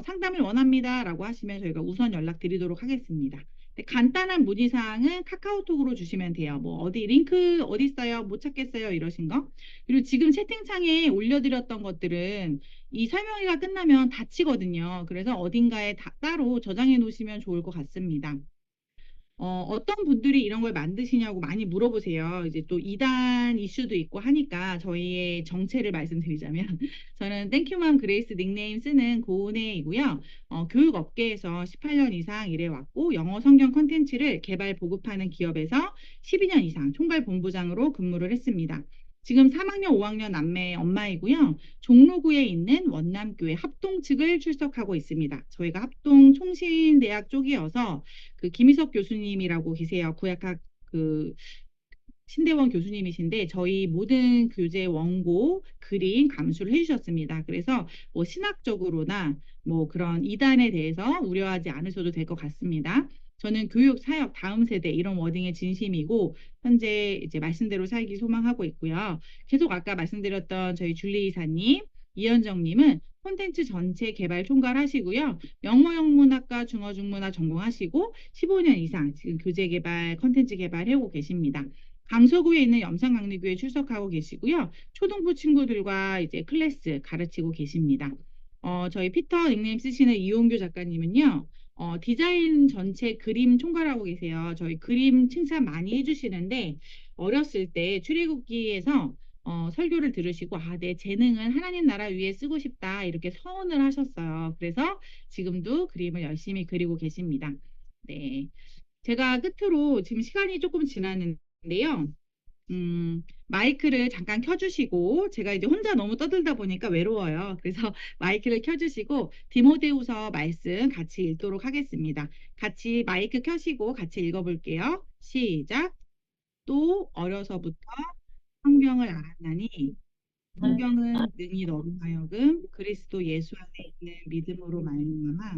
상담을 원합니다 라고 하시면 저희가 우선 연락드리도록 하겠습니다. 간단한 문의사항은 카카오톡으로 주시면 돼요. 뭐 어디 링크 어디 있어요? 못 찾겠어요? 이러신 거. 그리고 지금 채팅창에 올려드렸던 것들은 이 설명회가 끝나면 닫히거든요. 그래서 어딘가에 따로 저장해 놓으시면 좋을 것 같습니다. 어떤 분들이 이런 걸 만드시냐고 많이 물어보세요. 이제 또 이단 이슈도 있고 하니까 저희의 정체를 말씀드리자면 저는 땡큐맘 그레이스 닉네임 쓰는 고은혜이고요. 교육 업계에서 18년 이상 일해왔고 영어 성경 컨텐츠를 개발 보급하는 기업에서 12년 이상 총괄 본부장으로 근무를 했습니다. 지금 3학년, 5학년 남매 엄마이고요. 종로구에 있는 원남교회 합동 측을 출석하고 있습니다. 저희가 합동 총신대학 쪽이어서 김희석 교수님이라고 계세요. 구약학 신대원 교수님이신데 저희 모든 교재 원고, 그림, 감수를 해주셨습니다. 그래서 뭐 신학적으로나 뭐 그런 이단에 대해서 우려하지 않으셔도 될 것 같습니다. 저는 교육, 사역, 다음 세대 이런 워딩의 진심이고 현재 이제 말씀대로 살기 소망하고 있고요. 계속 아까 말씀드렸던 저희 줄리 이사님, 이현정님은 콘텐츠 전체 개발 총괄하시고요. 영어 영문학과 중어 중문학 전공하시고 15년 이상 지금 교재 개발, 콘텐츠 개발하고 계십니다. 강서구에 있는 염산강리교에 출석하고 계시고요. 초등부 친구들과 이제 클래스 가르치고 계십니다. 저희 피터 닉네임 쓰시는 이용규 작가님은요. 디자인 전체 그림 총괄하고 계세요. 저희 그림 칭찬 많이 해주시는데 어렸을 때 출애굽기에서 설교를 들으시고 내 재능은 하나님 나라 위에 쓰고 싶다 이렇게 서원을 하셨어요. 그래서 지금도 그림을 열심히 그리고 계십니다. 네, 제가 끝으로 지금 시간이 조금 지났는데요. 마이크를 잠깐 켜주시고 제가 이제 혼자 너무 떠들다 보니까 외로워요. 그래서 마이크를 켜주시고 디모데후서 말씀 같이 읽도록 하겠습니다. 같이 마이크 켜시고 같이 읽어볼게요. 시작. 또 어려서부터 성경을 알았나니 성경은 능히 너로 하여금 그리스도 예수 안에 있는 믿음으로 말미암아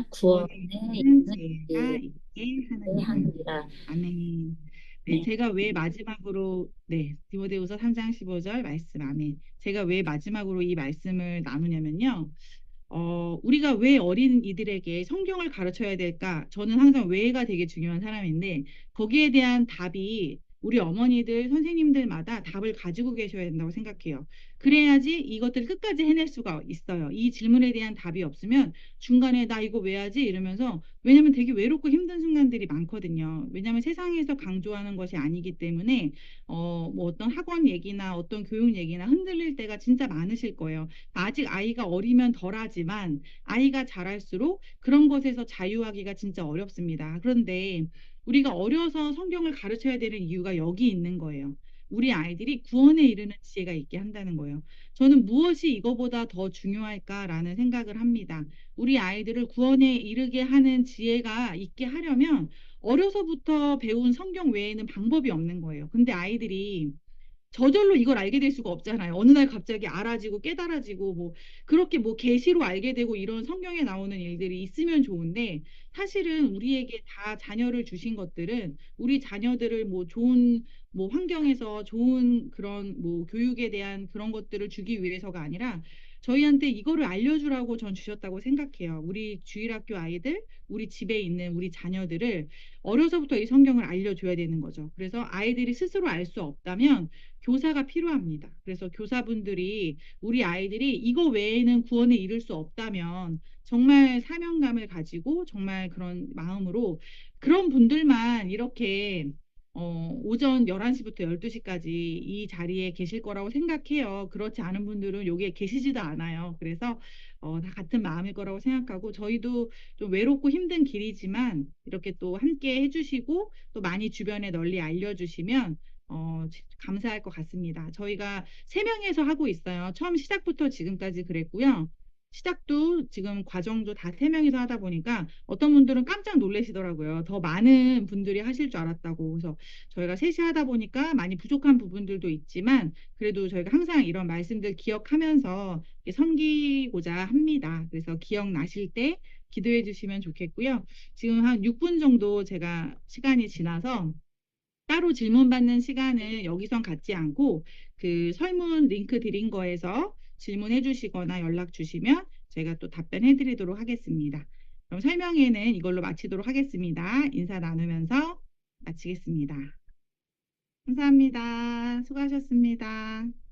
구원에 이르는 지혜가 있게 하느니라. 아멘. 네, 제가 왜 마지막으로 디모데후서 3장 15절 말씀 아멘. 제가 왜 마지막으로 이 말씀을 나누냐면요. 우리가 왜 어린이들에게 성경을 가르쳐야 될까? 저는 항상 왜가 되게 중요한 사람인데 거기에 대한 답이 우리 어머니들, 선생님들마다 답을 가지고 계셔야 된다고 생각해요. 그래야지 이것들을 끝까지 해낼 수가 있어요. 이 질문에 대한 답이 없으면 중간에 나 이거 왜 하지? 이러면서 왜냐면 되게 외롭고 힘든 순간들이 많거든요. 왜냐면 세상에서 강조하는 것이 아니기 때문에 뭐 어떤 학원 얘기나 어떤 교육 얘기나 흔들릴 때가 진짜 많으실 거예요. 아직 아이가 어리면 덜하지만 아이가 자랄수록 그런 것에서 자유하기가 진짜 어렵습니다. 그런데 우리가 어려서 성경을 가르쳐야 되는 이유가 여기 있는 거예요. 우리 아이들이 구원에 이르는 지혜가 있게 한다는 거예요. 저는 무엇이 이거보다 더 중요할까라는 생각을 합니다. 우리 아이들을 구원에 이르게 하는 지혜가 있게 하려면 어려서부터 배운 성경 외에는 방법이 없는 거예요. 근데 아이들이 저절로 이걸 알게 될 수가 없잖아요. 어느 날 갑자기 알아지고 깨달아지고 뭐 그렇게 뭐 계시로 알게 되고 이런 성경에 나오는 일들이 있으면 좋은데 사실은 우리에게 다 자녀를 주신 것들은 우리 자녀들을 뭐 좋은 뭐 환경에서 좋은 그런 뭐 교육에 대한 그런 것들을 주기 위해서가 아니라 저희한테 이거를 알려주라고 전 주셨다고 생각해요. 우리 주일학교 아이들, 우리 집에 있는 우리 자녀들을 어려서부터 이 성경을 알려줘야 되는 거죠. 그래서 아이들이 스스로 알 수 없다면 교사가 필요합니다. 그래서 교사분들이 우리 아이들이 이거 외에는 구원에 이를 수 없다면 정말 사명감을 가지고 정말 그런 마음으로 그런 분들만 이렇게 오전 11시부터 12시까지 이 자리에 계실 거라고 생각해요. 그렇지 않은 분들은 여기에 계시지도 않아요. 그래서 다 같은 마음일 거라고 생각하고 저희도 좀 외롭고 힘든 길이지만 이렇게 또 함께 해주시고 또 많이 주변에 널리 알려주시면 감사할 것 같습니다. 저희가 3명에서 하고 있어요. 처음 시작부터 지금까지 그랬고요. 시작도 지금 과정도 다 3명이서 하다 보니까 어떤 분들은 깜짝 놀라시더라고요. 더 많은 분들이 하실 줄 알았다고. 그래서 저희가 셋이 하다 보니까 많이 부족한 부분들도 있지만 그래도 저희가 항상 이런 말씀들 기억하면서 섬기고자 합니다. 그래서 기억나실 때 기도해 주시면 좋겠고요. 지금 한 6분 정도 제가 시간이 지나서 따로 질문 받는 시간을 여기선 갖지 않고 그 설문 링크 드린 거에서 질문해 주시거나 연락 주시면 제가 또 답변해 드리도록 하겠습니다. 그럼 설명회는 이걸로 마치도록 하겠습니다. 인사 나누면서 마치겠습니다. 감사합니다. 수고하셨습니다.